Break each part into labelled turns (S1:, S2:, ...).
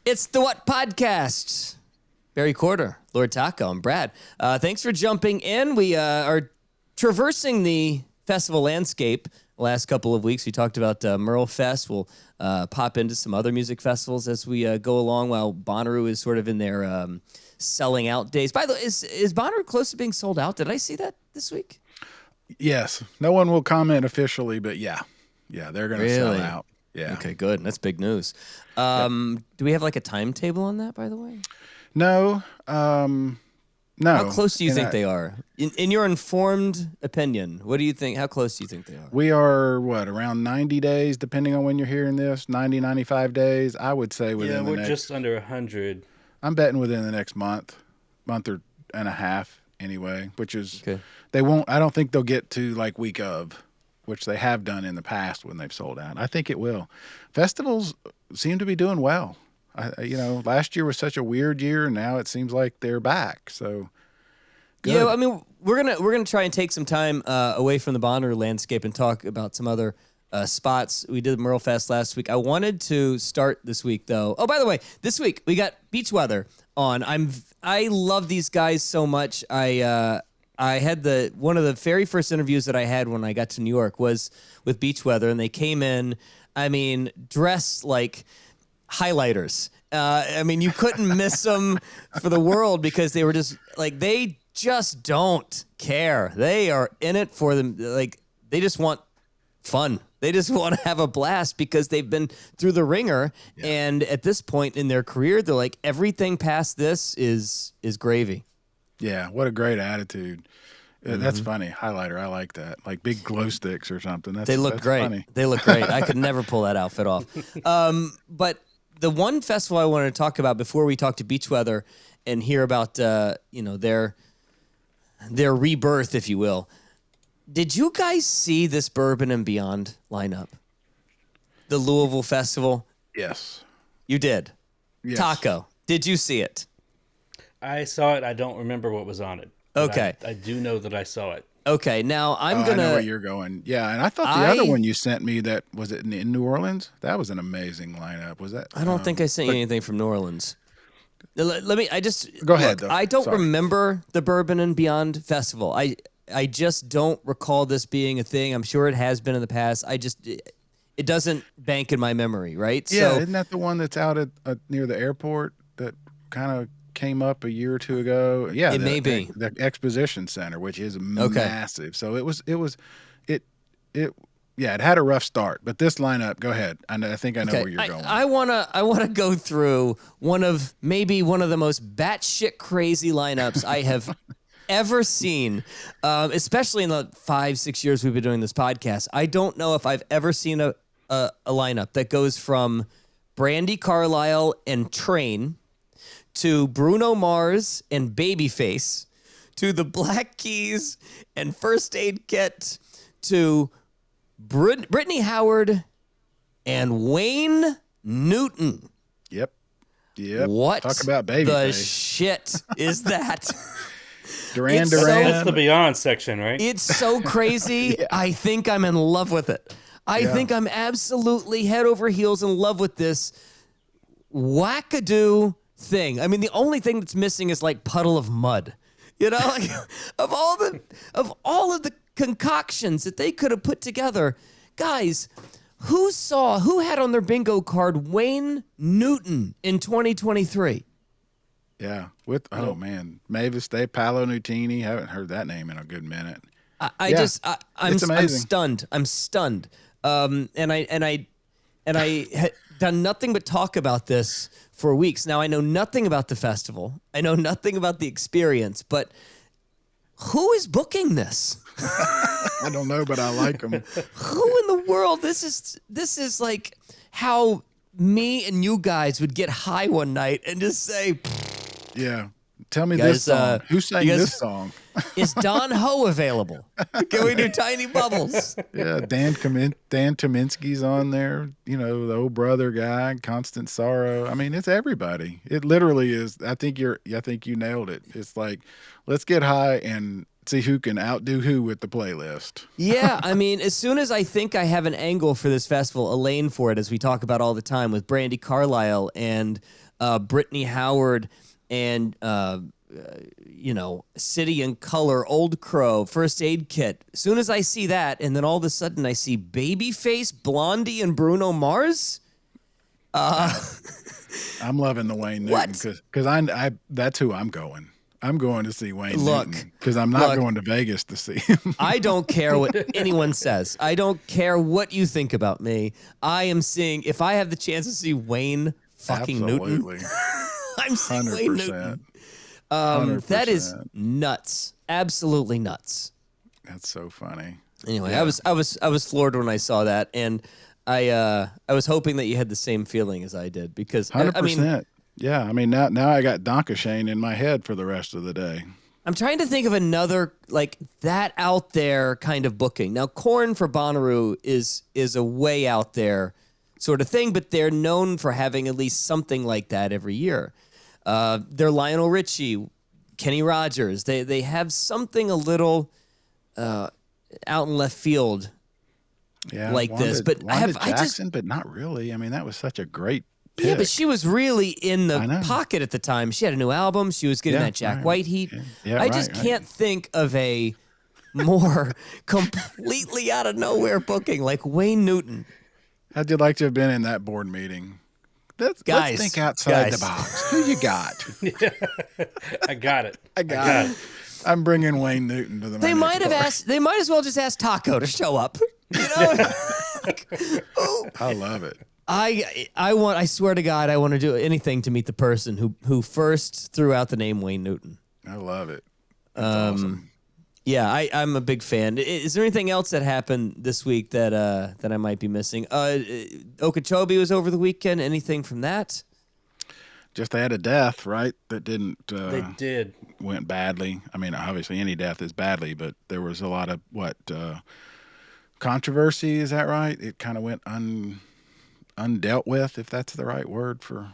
S1: It's the What Podcast. Barry Corder, Lord Taco, and Brad. Thanks for jumping in. We are traversing the festival landscape the last couple of weeks. We talked about Merle Fest. We'll pop into some other music festivals as we go along while Bonnaroo is sort of in their selling out days. By the way, is Bonnaroo close to being sold out? Did I see that this week?
S2: Yes. No one will comment officially, but yeah. Yeah, they're going to sell out. Yeah.
S1: Okay, good. That's big news. Do we have like a timetable on that, by the way?
S2: No. No.
S1: How close do you think they are? In your informed opinion, what do you think? How close do you think they are?
S2: We are, around 90 days, depending on when you're hearing this, 90, 95 days. I would say within the next...
S3: we're just under 100.
S2: I'm betting within the next month or and a half anyway, which is...
S1: Okay.
S2: They won't... I don't think they'll get to like week of, which they have done in the past when they've sold out. I think it will. Festivals seem to be doing well. Last year was such a weird year, and now it seems like they're back. So, good.
S1: Yeah, I mean, we're gonna try and take some time away from the Bonnaroo landscape and talk about some other spots. We did Merle Fest last week. I wanted to start this week though. Oh, by the way, this week we got Beach Weather on. I love these guys so much. I had one of the very first interviews that I had when I got to New York was with Beach Weather, and they came in, dressed like highlighters. You couldn't miss them for the world because they were just like, they just don't care. They are in it for them. Like, they just want fun. They just want to have a blast because they've been through the ringer. Yeah. And at this point in their career, they're like, everything past this is gravy.
S2: Yeah, what a great attitude. That's funny. Highlighter, I like that. Like big glow sticks or something.
S1: They look great. Funny. They look great. I could never pull that outfit off. But the one festival I wanted to talk about before we talk to Beach Weather and hear about their rebirth, if you will. Did you guys see this Bourbon and Beyond lineup? The Louisville Festival?
S2: Yes.
S1: You did?
S2: Yes.
S1: Taco, did you see it?
S3: I saw it. I don't remember what was on it.
S1: Okay.
S3: I do know that I saw it.
S1: Okay, now I
S2: know where you're going. Yeah, and I thought the other one you sent me, that was it in New Orleans? That was an amazing lineup. Was that?
S1: I don't think I sent you anything from New Orleans. Let me.
S2: Go ahead.
S1: I don't remember the Bourbon and Beyond Festival. I just don't recall this being a thing. I'm sure it has been in the past. It doesn't bank in my memory, right?
S2: Yeah, isn't that the one that's out at near the airport that kind of came up a year or two ago? Yeah,
S1: it may be
S2: the exposition center, which is massive. So it had a rough start, but this lineup, go ahead. I think I know where you're going.
S1: I wanna go through one of the most batshit crazy lineups I have ever seen, especially in the 5-6 years we've been doing this podcast. I don't know if I've ever seen a lineup that goes from Brandi Carlile and Train to Bruno Mars and Babyface, to the Black Keys and First Aid Kit, to Brittany Howard and Wayne Newton.
S2: Yep.
S1: What
S2: talk about Babyface?
S1: The shit is that?
S2: Duran
S3: That's the Beyond section, right?
S1: It's so crazy. Yeah. I think I'm in love with it. I think I'm absolutely head over heels in love with this wackadoo thing. The only thing that's missing is like Puddle of Mud. Like, of all of the concoctions that they could have put together, guys, who had on their bingo card Wayne Newton in 2023?
S2: Yeah, man, Mavis Day, Paolo Nutini. Haven't heard that name in a good minute.
S1: I'm stunned. I'm stunned. And I had done nothing but talk about this for weeks. Now I know nothing about the festival. I know nothing about the experience. But who is booking this?
S2: I don't know, but I like them.
S1: Who in the world? This is like how me and you guys would get high one night and just say,
S2: yeah. Tell me this song. Who sang this song?
S1: Is Don Ho available? Can we do Tiny Bubbles?
S2: Yeah, Dan Kaminsky's on there. The old brother guy, Constant Sorrow. It's everybody. It literally is. I think you nailed it. It's like, let's get high and see who can outdo who with the playlist.
S1: Yeah, as soon as I think I have an angle for this festival, a lane for it, as we talk about all the time with Brandi Carlile and Brittany Howard, and City and Color, Old Crow, First Aid Kit. As soon as I see that, and then all of a sudden I see Babyface, Blondie, and Bruno Mars.
S2: I'm loving the Wayne Newton because I that's who I'm going. I'm going to see Wayne Newton because I'm not going to Vegas to see him.
S1: I don't care what anyone says. I don't care what you think about me. I am seeing, if I have the chance to see Wayne fucking Newton, I'm seeing 100%. Wayne Newton.
S2: 100%.
S1: That is nuts. Absolutely nuts.
S2: That's so funny.
S1: Anyway, yeah. I was floored when I saw that, and I was hoping that you had the same feeling as I did because
S2: 100%.
S1: I mean,
S2: yeah, I mean now I got Donkashane in my head for the rest of the day.
S1: I'm trying to think of another like that out there kind of booking. Now, Korn for Bonnaroo is a way out there sort of thing, but they're known for having at least something like that every year. They're Lionel Richie, Kenny Rogers. They have something a little out in left field.
S2: Yeah,
S1: like this, but
S2: Jackson, but not really. I mean, that was such a great pick.
S1: Yeah, but she was really in the pocket at the time. She had a new album. She was getting that Jack White heat.
S2: Yeah,
S1: I just can't think of a more completely out of nowhere booking like Wayne Newton.
S2: How'd you like to have been in that board meeting? Let's think outside the box. Who you got?
S3: I got it.
S2: I got it. I'm bringing Wayne Newton to the.
S1: They might have asked. They might as well just ask Taco to show up. You know?
S2: I love it.
S1: I swear to God, I want to do anything to meet the person who first threw out the name Wayne Newton.
S2: I love it. That's awesome.
S1: Yeah, I'm a big fan. Is there anything else that happened this week that I might be missing? Okeechobee was over the weekend. Anything from that?
S2: Just they had a death, right? That didn't.
S3: They did.
S2: Went badly. I mean, obviously any death is badly, but there was a lot of controversy. Is that right? It kind of went undealt with, if that's the right word. For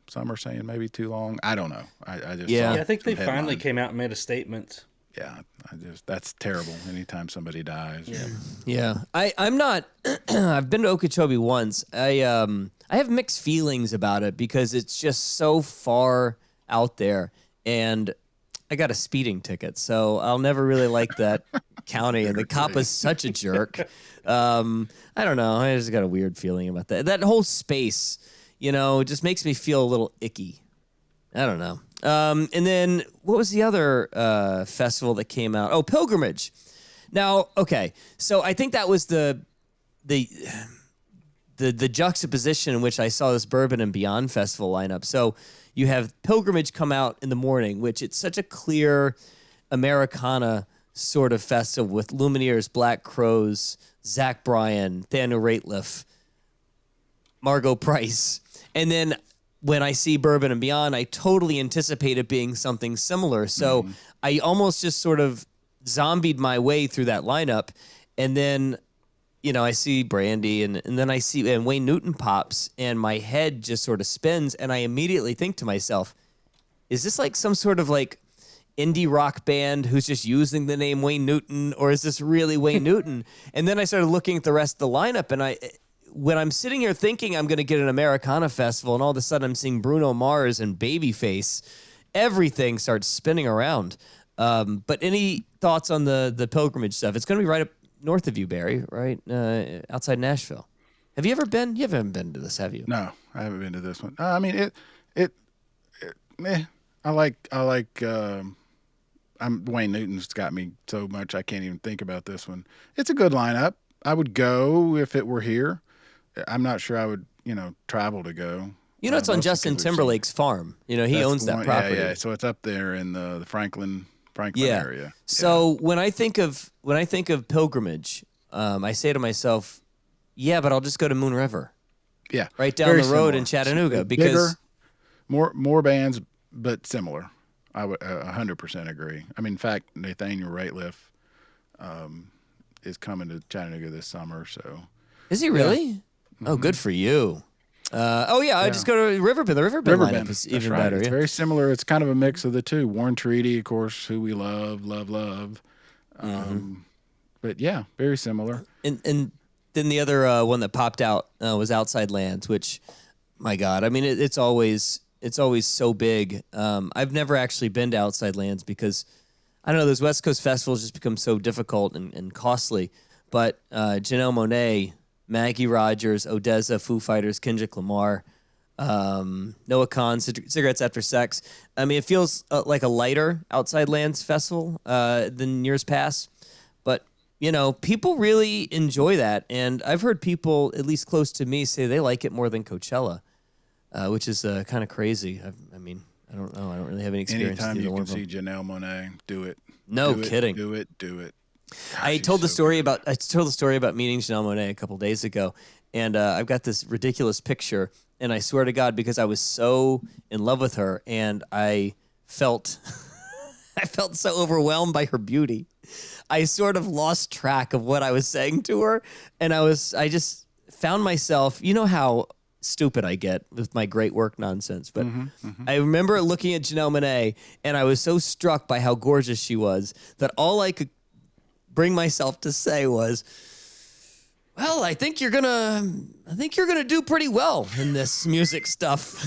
S2: some are saying maybe too long. I don't know. I just
S3: I think they finally came out and made a statement.
S2: Yeah, that's terrible. Anytime somebody dies.
S1: Yeah. I'm not. I've been to Okeechobee once. I have mixed feelings about it because it's just so far out there, and I got a speeding ticket, so I'll never really like that county. And the cop is such a jerk. I don't know. I just got a weird feeling about that. That whole space, just makes me feel a little icky. I don't know. And then what was the other festival that came out? Oh, Pilgrimage. Now, okay, so I think that was the juxtaposition in which I saw this Bourbon and Beyond festival lineup. So you have Pilgrimage come out in the morning, which it's such a clear Americana sort of festival with Lumineers, Black Crowes, Zach Bryan, Nathaniel Rateliff, Margot Price. And then when I see Bourbon and Beyond, I totally anticipate it being something similar. So I almost just sort of zombied my way through that lineup. And then, I see Brandy and then I see and Wayne Newton pops and my head just sort of spins. And I immediately think to myself, is this like some sort of like indie rock band who's just using the name Wayne Newton, or is this really Wayne Newton? And then I started looking at the rest of the lineup, and when I'm sitting here thinking I'm going to get an Americana festival, and all of a sudden I'm seeing Bruno Mars and Babyface, everything starts spinning around. But any thoughts on the Pilgrimage stuff? It's going to be right up north of you, Barry, right? Outside Nashville. Have you ever been? You haven't been to this, have you?
S2: No, I haven't been to this one. I mean, I like. Wayne Newton's got me so much I can't even think about this one. It's a good lineup. I would go if it were here. I'm not sure I would, travel to go.
S1: It's on Justin Timberlake's farm. He owns that property.
S2: Yeah. So it's up there in the Franklin area.
S1: So when I think of Pilgrimage, I say to myself, yeah, but I'll just go to Moon River.
S2: Yeah.
S1: Right down the road in Chattanooga, because
S2: bigger, more bands, but similar. I would 100% agree. I mean, in fact, Nathaniel Rateliff is coming to Chattanooga this summer. So
S1: is he really? Yeah. Oh, good for you. I just go to Riverbend. The Riverbend lineup is even better.
S2: It's very similar. It's kind of a mix of the two. Warren Treaty, of course, who we love. But yeah, very similar.
S1: And then the other one that popped out was Outside Lands, which, my God, I mean, it's always it's always so big. I've never actually been to Outside Lands because I don't know, those West Coast festivals just become so difficult and costly. But Janelle Monáe, Maggie Rogers, Odessa, Foo Fighters, Kendrick Lamar, Noah Kahn, Cigarettes After Sex. I mean, it feels like a lighter Outside Lands festival than years past. But, you know, people really enjoy that. And I've heard people, at least close to me, say they like it more than Coachella, which is kind of crazy. I mean, I don't know. I don't really have any experience.
S2: Anytime you can see Janelle Monáe, do it.
S1: No kidding.
S2: Do it. Gosh,
S1: I told the story about meeting Janelle Monáe a couple days ago, and I've got this ridiculous picture, and I swear to God, because I was so in love with her, and I felt so overwhelmed by her beauty, I sort of lost track of what I was saying to her, and I just found myself, you know how stupid I get with my great work nonsense. But I remember looking at Janelle Monáe, and I was so struck by how gorgeous she was that all I could bring myself to say was, well, I think you're gonna do pretty well in this music stuff.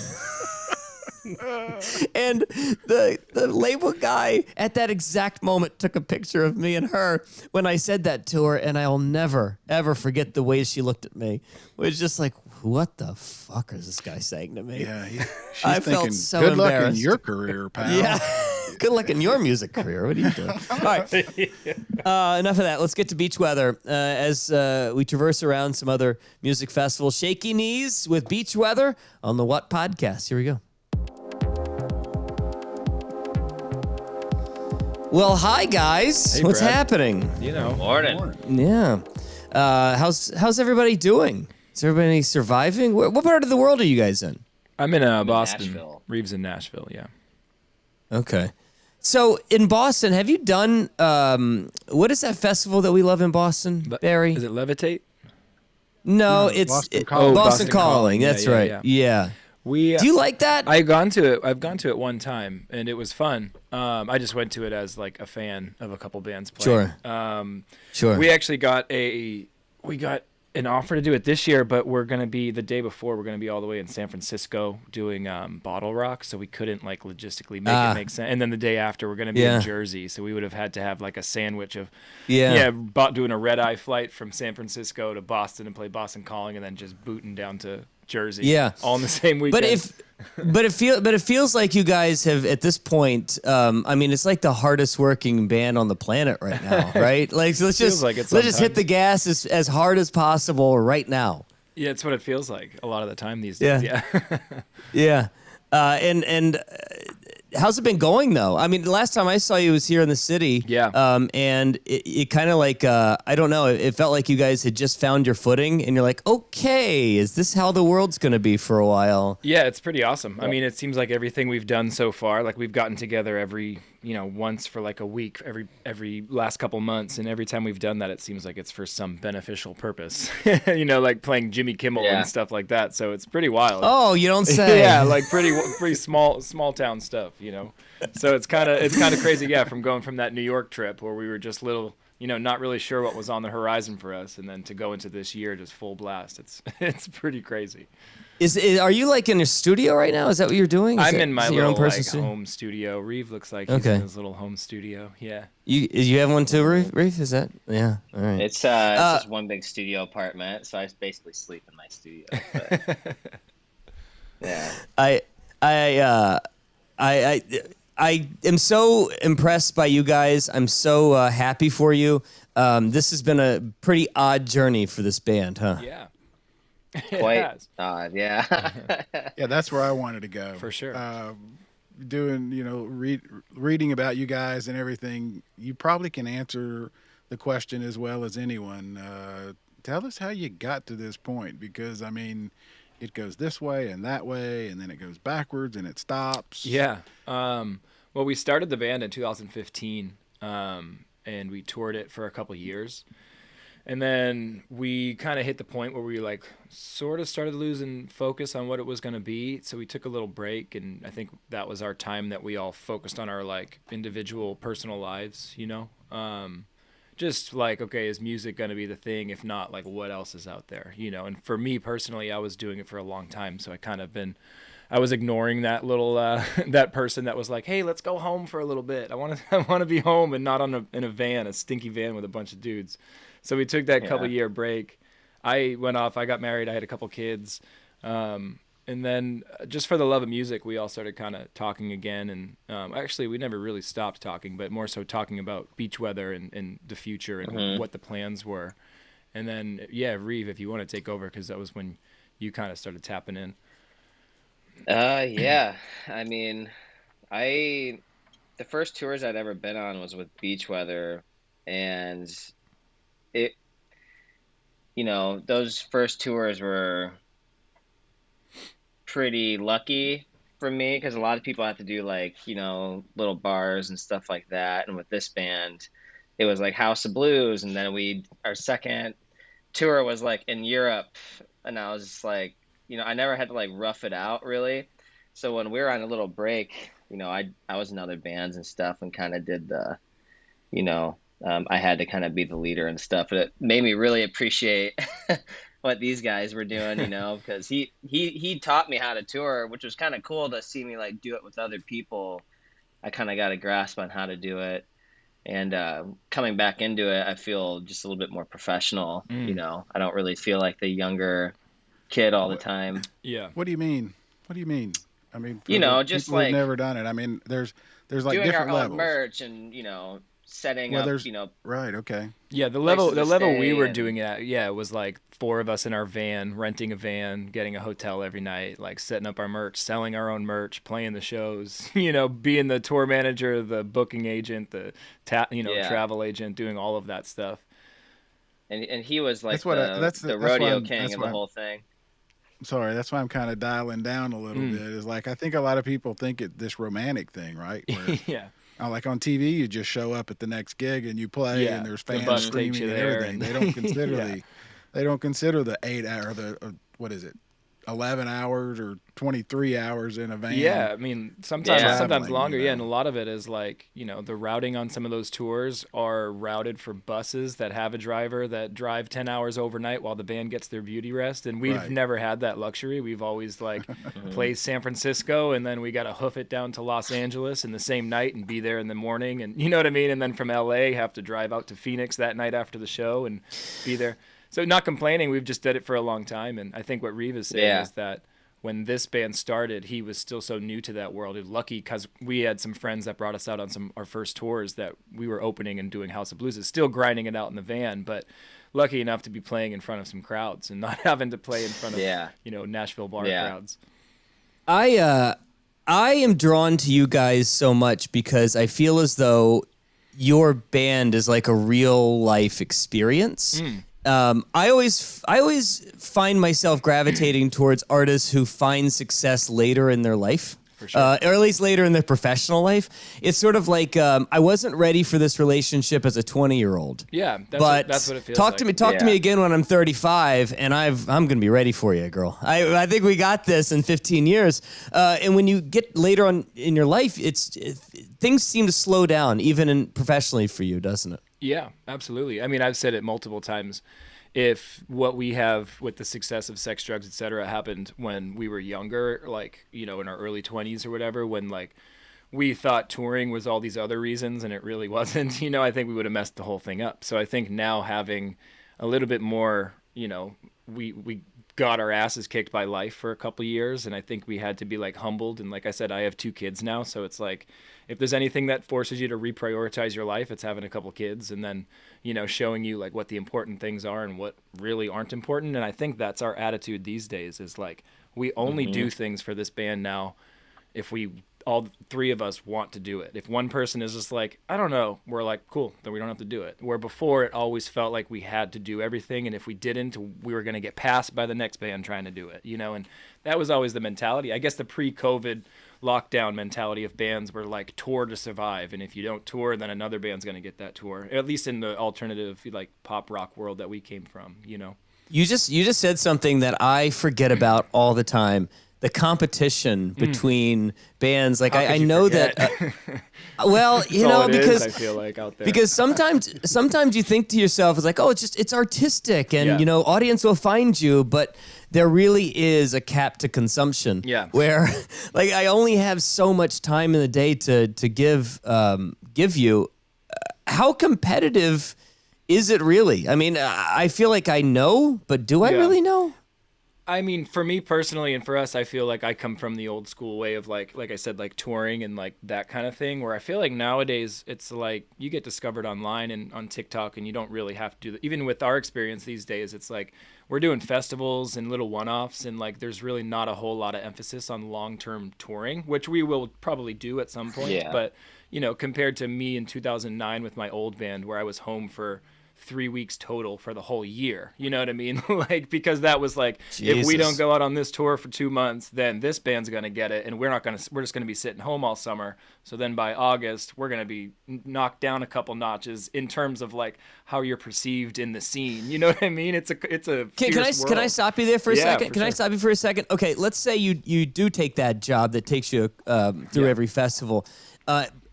S1: And the label guy at that exact moment took a picture of me and her when I said that to her, and I'll never, ever forget the way she looked at me. It was just like, what the fuck is this guy saying to me?
S2: Yeah, she's
S1: I
S2: thinking,
S1: felt so
S2: good luck in
S1: embarrassed.
S2: your career, pal.
S1: Yeah. Good luck in your music career. What are you doing? All right. Enough of that. Let's get to beach weather as we traverse around some other music festivals. Shaky Knees with Beach Weather on the What Podcast. Here we go. Well, hi, guys.
S4: Hey,
S1: What's
S4: Brad.
S1: happening?
S4: You know,
S5: Morning.
S1: Yeah. How's everybody doing? Is everybody surviving? What part of the world are you guys in?
S4: I'm in Boston.
S5: Nashville.
S4: Reeves in Nashville, yeah.
S1: Okay. So in Boston, have you done what is that festival that we love in Boston, Barry?
S4: Is it Levitate?
S1: No,
S2: No,
S1: it's
S2: Boston
S1: it-
S2: Calling.
S1: Boston Calling.
S4: Yeah,
S1: That's
S4: yeah,
S1: right.
S4: yeah.
S1: Yeah.
S4: We
S1: Do you like that?
S4: I've gone to it one time, and it was fun. I just went to it as like a fan of a couple bands playing.
S1: Sure. Sure.
S4: We actually got an offer to do it this year, but we're gonna be the day before. We're gonna be all the way in San Francisco doing Bottle Rock, so we couldn't like logistically make it make sense. And then the day after, we're gonna be in Jersey, so we would have had to have like a sandwich of doing a red eye flight from San Francisco to Boston and play Boston Calling, and then just booting down to Jersey.
S1: Yeah.
S4: all in the same weekend.
S1: But it feels like you guys have at this point. I mean, it's like the hardest working band on the planet right now, right? Like, so let's just hit the gas as hard as possible right now.
S4: Yeah, it's what it feels like a lot of the time these days. Yeah.
S1: Yeah. And how's it been going though? I mean, the last time I saw you was here in the city.
S4: Yeah.
S1: And it kind of like I don't know. It felt like you guys had just found your footing, and you're like, okay, is this how the world's gonna be for a while?
S4: Yeah, it's pretty awesome. I mean, it seems like everything we've done so far, like we've gotten together once for like a week every last couple months, and every time we've done that, it seems like it's for some beneficial purpose. Like playing Jimmy Kimmel and stuff like that. So it's pretty wild.
S1: Oh, you don't say.
S4: Yeah, like pretty small town stuff, So it's kind of crazy, yeah, from going from that New York trip where we were just little, not really sure what was on the horizon for us, and then to go into this year just full blast. It's pretty crazy.
S1: Are you like in a studio right now? Is that what you're doing?
S4: I'm in my little
S1: studio?
S4: home studio. Reeve looks like he's in his little home studio. Yeah.
S1: You have one too, Reeve? Is that? Yeah. All right.
S5: It's just one big studio apartment, so I basically sleep in my studio. But, yeah.
S1: I am so impressed by you guys. I'm so happy for you. This has been a pretty odd journey for this band, huh?
S4: Yeah.
S5: Quite odd, yeah.
S2: Yeah, that's where I wanted to go.
S4: For sure.
S2: Doing, reading about you guys and everything, you probably can answer the question as well as anyone. Tell us how you got to this point, because, I mean, it goes this way and that way, and then it goes backwards and it stops.
S4: Yeah. Well, we started the band in 2015, and we toured it for a couple years. And then we kind of hit the point where we sort of started losing focus on what it was going to be. So we took a little break, and I think that was our time that we all focused on our individual personal lives, just okay, is music going to be the thing? If not, what else is out there, And for me personally, I was doing it for a long time. So I kind of been I was ignoring that little that person that was like, "Hey, let's go home for a little bit. I want to be home and not in a van, a stinky van with a bunch of dudes." So we took that couple year break. I went off. I got married. I had a couple kids, and then just for the love of music, we all started kind of talking again. And actually, we never really stopped talking, but more so talking about beach weather and the future and what the plans were. And then, Reeve, if you want to take over, because that was when you kind of started tapping in.
S5: Yeah. I mean, the first tours I'd ever been on was with Beach Weather, and it, those first tours were pretty lucky for me because a lot of people have to do like, little bars and stuff like that. And with this band, it was like House of Blues. And then our second tour was like in Europe. And I was just like, I never had to like rough it out really. So when we were on a little break, I was in other bands and stuff and kind of did I had to kind of be the leader and stuff. But it made me really appreciate what these guys were doing, because he taught me how to tour, which was kind of cool to see me like do it with other people. I kind of got a grasp on how to do it. And coming back into it, I feel just a little bit more professional. I don't really feel like the younger kid all the time.
S4: Yeah.
S2: What do you mean? I mean,
S5: just
S2: people
S5: like
S2: who've never done it. I mean, there's like
S5: doing
S2: different
S5: our own
S2: levels.
S5: merch and setting up.
S2: Right. Okay.
S4: Yeah, the level we were
S5: and,
S4: doing it was like 4 of us in our van, renting a van, getting a hotel every night, like setting up our merch, selling our own merch, playing the shows, being the tour manager, the booking agent, the travel agent, doing all of that stuff.
S5: And he was like
S2: that's
S5: the rodeo king of the whole thing.
S2: Sorry, that's why I'm kind of dialing down a little bit. Is like I think a lot of people think this romantic thing, right? Where,
S4: yeah.
S2: Like on TV, you just show up at the next gig and you play, and there's fans screaming and everything. They don't consider they don't consider the 8 hour, what is it, 11 hours or 23 hours in a van.
S4: Yeah, I mean, sometimes longer.
S2: You know?
S4: And a lot of it is like, the routing on some of those tours are routed for buses that have a driver that drive 10 hours overnight while the band gets their beauty rest. And we've never had that luxury. We've always like played San Francisco and then we got to hoof it down to Los Angeles in the same night and be there in the morning. And you know what I mean? And then from LA, have to drive out to Phoenix that night after the show and be there. So not complaining, we've just did it for a long time. And I think what Reeve is saying is that when this band started, he was still so new to that world. Lucky because we had some friends that brought us out on our first tours that we were opening and doing House of Blues. Still grinding it out in the van, but lucky enough to be playing in front of some crowds and not having to play in front of Nashville bar crowds.
S1: I am drawn to you guys so much because I feel as though your band is like a real life experience. I always find myself gravitating towards artists who find success later in their life. For sure. Or at least later in their professional life. It's sort of like I wasn't ready for this relationship as a 20-year-old.
S4: Yeah, that's what it feels
S1: talk
S4: like.
S1: Talk to me again when I'm 35, and I'm going to be ready for you, girl. I think we got this in 15 years. And when you get later on in your life, things seem to slow down, even professionally for you, doesn't it?
S4: Yeah, absolutely. I mean, I've said it multiple times. If what we have with the success of Sex, Drugs, etc. happened when we were younger, like, in our early 20s or whatever, when like we thought touring was all these other reasons and it really wasn't, I think we would have messed the whole thing up. So I think now having a little bit more, we got our asses kicked by life for a couple of years, and I think we had to be like humbled. And like I said, I have 2 kids now, so it's like if there's anything that forces you to reprioritize your life, it's having a couple kids and then showing you like what the important things are and what really aren't important. And I think that's our attitude these days is like we only do things for this band now if all 3 of us want to do it. If one person is just like, I don't know, we're like, cool, then we don't have to do it. Where before it always felt like we had to do everything, and if we didn't, we were going to get passed by the next band trying to do it, and that was always the mentality. I guess the pre-COVID lockdown mentality of bands were like tour to survive, and if you don't tour, then another band's going to get that tour, at least in the alternative like pop rock world that we came from. You just
S1: said something that I forget about all the time. the competition between bands. Like
S4: How could
S1: I
S4: you
S1: know
S4: forget?
S1: that. Well,
S4: That's
S1: you
S4: all
S1: know,
S4: it is,
S1: because
S4: I feel like out there.
S1: because sometimes you think to yourself, it's like, oh, it's artistic, and
S4: Yeah.
S1: you know, audience will find you, but there really is a cap to consumption.
S4: Yeah.
S1: Where, like, I only have so much time in the day to give you. How competitive is it really? I mean, I feel like I know, but do I
S4: Yeah.
S1: really know?
S4: I mean, for me personally, and for us, I feel like I come from the old school way of like I said, like touring and like that kind of thing. Where I feel like nowadays it's like you get discovered online and on TikTok, and you don't really have to do that. Even with our experience these days, it's like we're doing festivals and little one-offs, and like there's really not a whole lot of emphasis on long-term touring, which we will probably do at some point.
S5: Yeah.
S4: But you know, compared to me in 2009 with my old band, where I was home for 3 weeks total for the whole year. You know what I mean? Like, because that was like, if we
S1: Jesus.
S4: don't go out on this tour for 2 months, then this band's going to get it. And we're just going to be sitting home all summer. So then by August, we're going to be knocked down a couple notches in terms of like how you're perceived in the scene. You know what I mean? It's a
S1: Can
S4: fierce
S1: I
S4: world.
S1: stop you there for a
S4: Yeah,
S1: second?
S4: for
S1: Can I
S4: sure.
S1: stop you for a second? Okay, let's say you do take that job that takes you through
S4: Yeah.
S1: every festival.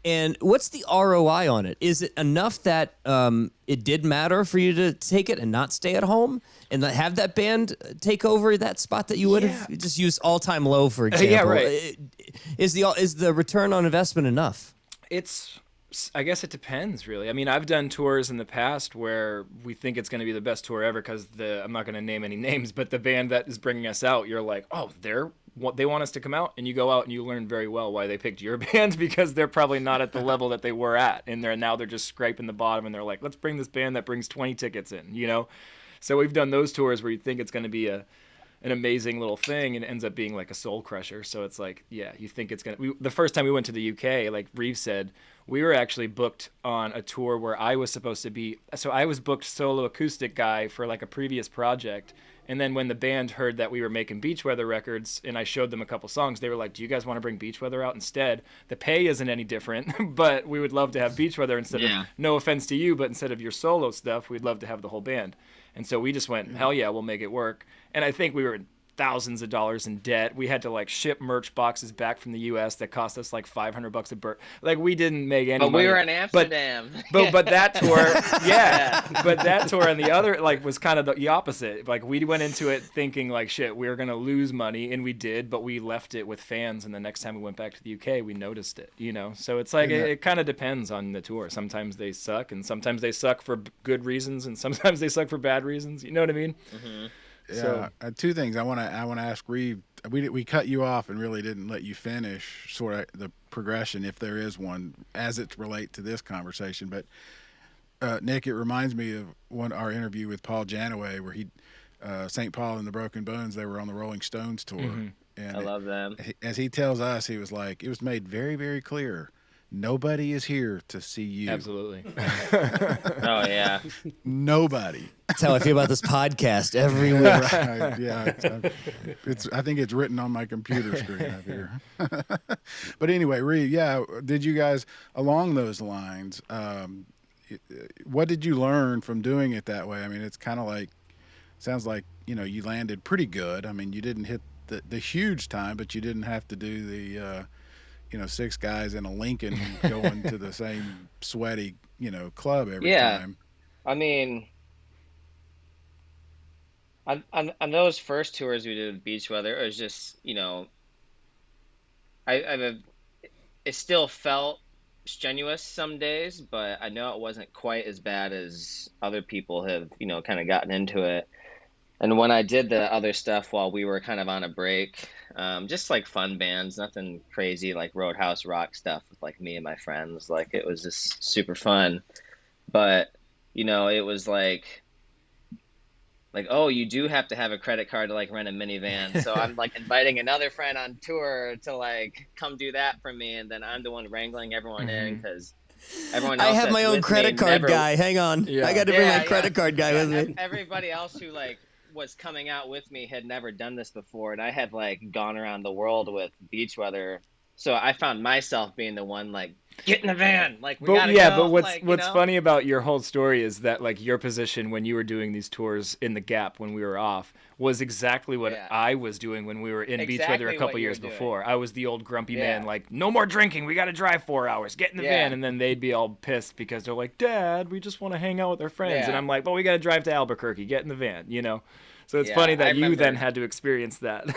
S1: And what's the ROI on it? Is it enough that it did matter for you to take it and not stay at home and not have that band take over that spot that you would have just used all time low, for example?
S4: Yeah, right.
S1: Is the return on investment enough?
S4: I guess it depends, really. I mean, I've done tours in the past where we think it's going to be the best tour ever because I'm not going to name any names, but the band that is bringing us out, you're like, oh, they want us to come out, and you go out and you learn very well why they picked your band because they're probably not at the level that they were at, and now they're just scraping the bottom, and they're like, let's bring this band that brings 20 tickets in, you know? So we've done those tours where you think it's going to be an amazing little thing, and it ends up being like a soul crusher. So it's like, yeah, you think it's going to... The first time we went to the UK, like Reeve said, we were actually booked on a tour where I was supposed to be... So I was booked solo acoustic guy for like a previous project, and then when the band heard that we were making Beach Weather records and I showed them a couple songs, they were like, do you guys want to bring Beach Weather out instead? The pay isn't any different, but we would love to have Beach Weather instead of, no offense to you, but instead of your solo stuff, we'd love to have the whole band. And so we just went, hell yeah, we'll make it work. And I think we were thousands of dollars in debt. We had to like ship merch boxes back from the US that cost us like $500 a bird. Like we didn't make any
S5: But
S4: money.
S5: we were in Amsterdam.
S4: But that tour, yeah. But that tour and the other like was kind of the opposite. Like we went into it thinking like shit, we were gonna lose money, and we did, but we left it with fans. And the next time we went back to the UK, we noticed it. You know, so it's like it kind of depends on the tour. Sometimes they suck, and sometimes they suck for good reasons, and sometimes they suck for bad reasons. You know what I mean?
S5: Mm-hmm.
S2: Yeah,
S4: So-
S2: two things I want to ask Reeve. We cut you off and really didn't let you finish sort of the progression, if there is one, as it relates to this conversation. But Nick, it reminds me of our interview with Paul Janaway, where St. Paul and the Broken Bones, they were on the Rolling Stones tour, and
S5: I love them.
S2: as he tells us, he was like, it was made very, very clear. Nobody is here to see you.
S4: Absolutely.
S5: Oh yeah.
S2: Nobody.
S1: That's how I feel about this podcast every week.
S2: Right, yeah, I think it's written on my computer screen up here. But anyway, Reeve, yeah, did you guys, along those lines, what did you learn from doing it that way? I mean, it's kind of like, sounds like, you landed pretty good. I mean, you didn't hit the huge time, but you didn't have to do the, 6 guys in a Lincoln going to the same sweaty, club every time.
S5: I mean, on those first tours we did with Beach Weather, it was just, it still felt strenuous some days, but I know it wasn't quite as bad as other people have, kind of gotten into it. And when I did the other stuff while we were kind of on a break, just like fun bands, nothing crazy like Roadhouse Rock stuff with like me and my friends, like it was just super fun. But, it was like, oh, you do have to have a credit card to like rent a minivan. So I'm like inviting another friend on tour to like come do that for me, and then I'm the one wrangling everyone in because everyone else
S1: I have my own credit card guy. Hang on.
S4: Yeah.
S1: I got to bring my credit card guy with me.
S5: Everybody else who like was coming out with me had never done this before, and I had like gone around the world with Beach Weather So I found myself being the one like, get in the van, like we
S4: But
S5: gotta
S4: yeah,
S5: go.
S4: but what's
S5: like,
S4: what's funny about your whole story is that like your position when you were doing these tours in the Gap when we were off was exactly what
S5: Yeah.
S4: I was doing when we were in Beach Weather a
S5: Exactly
S4: couple
S5: what you
S4: years
S5: were doing.
S4: before. I was the old grumpy man,
S5: Yeah.
S4: like, no more drinking, we got to drive 4 hours, get in the
S5: Yeah.
S4: van, and then they'd be all pissed because they're like, Dad, we just want to hang out with our friends, and
S5: Yeah.
S4: I'm like, well, we got to drive to Albuquerque, get in the van, you know. So it's
S5: Yeah,
S4: funny
S5: I
S4: that you then
S5: remember-
S4: had to experience that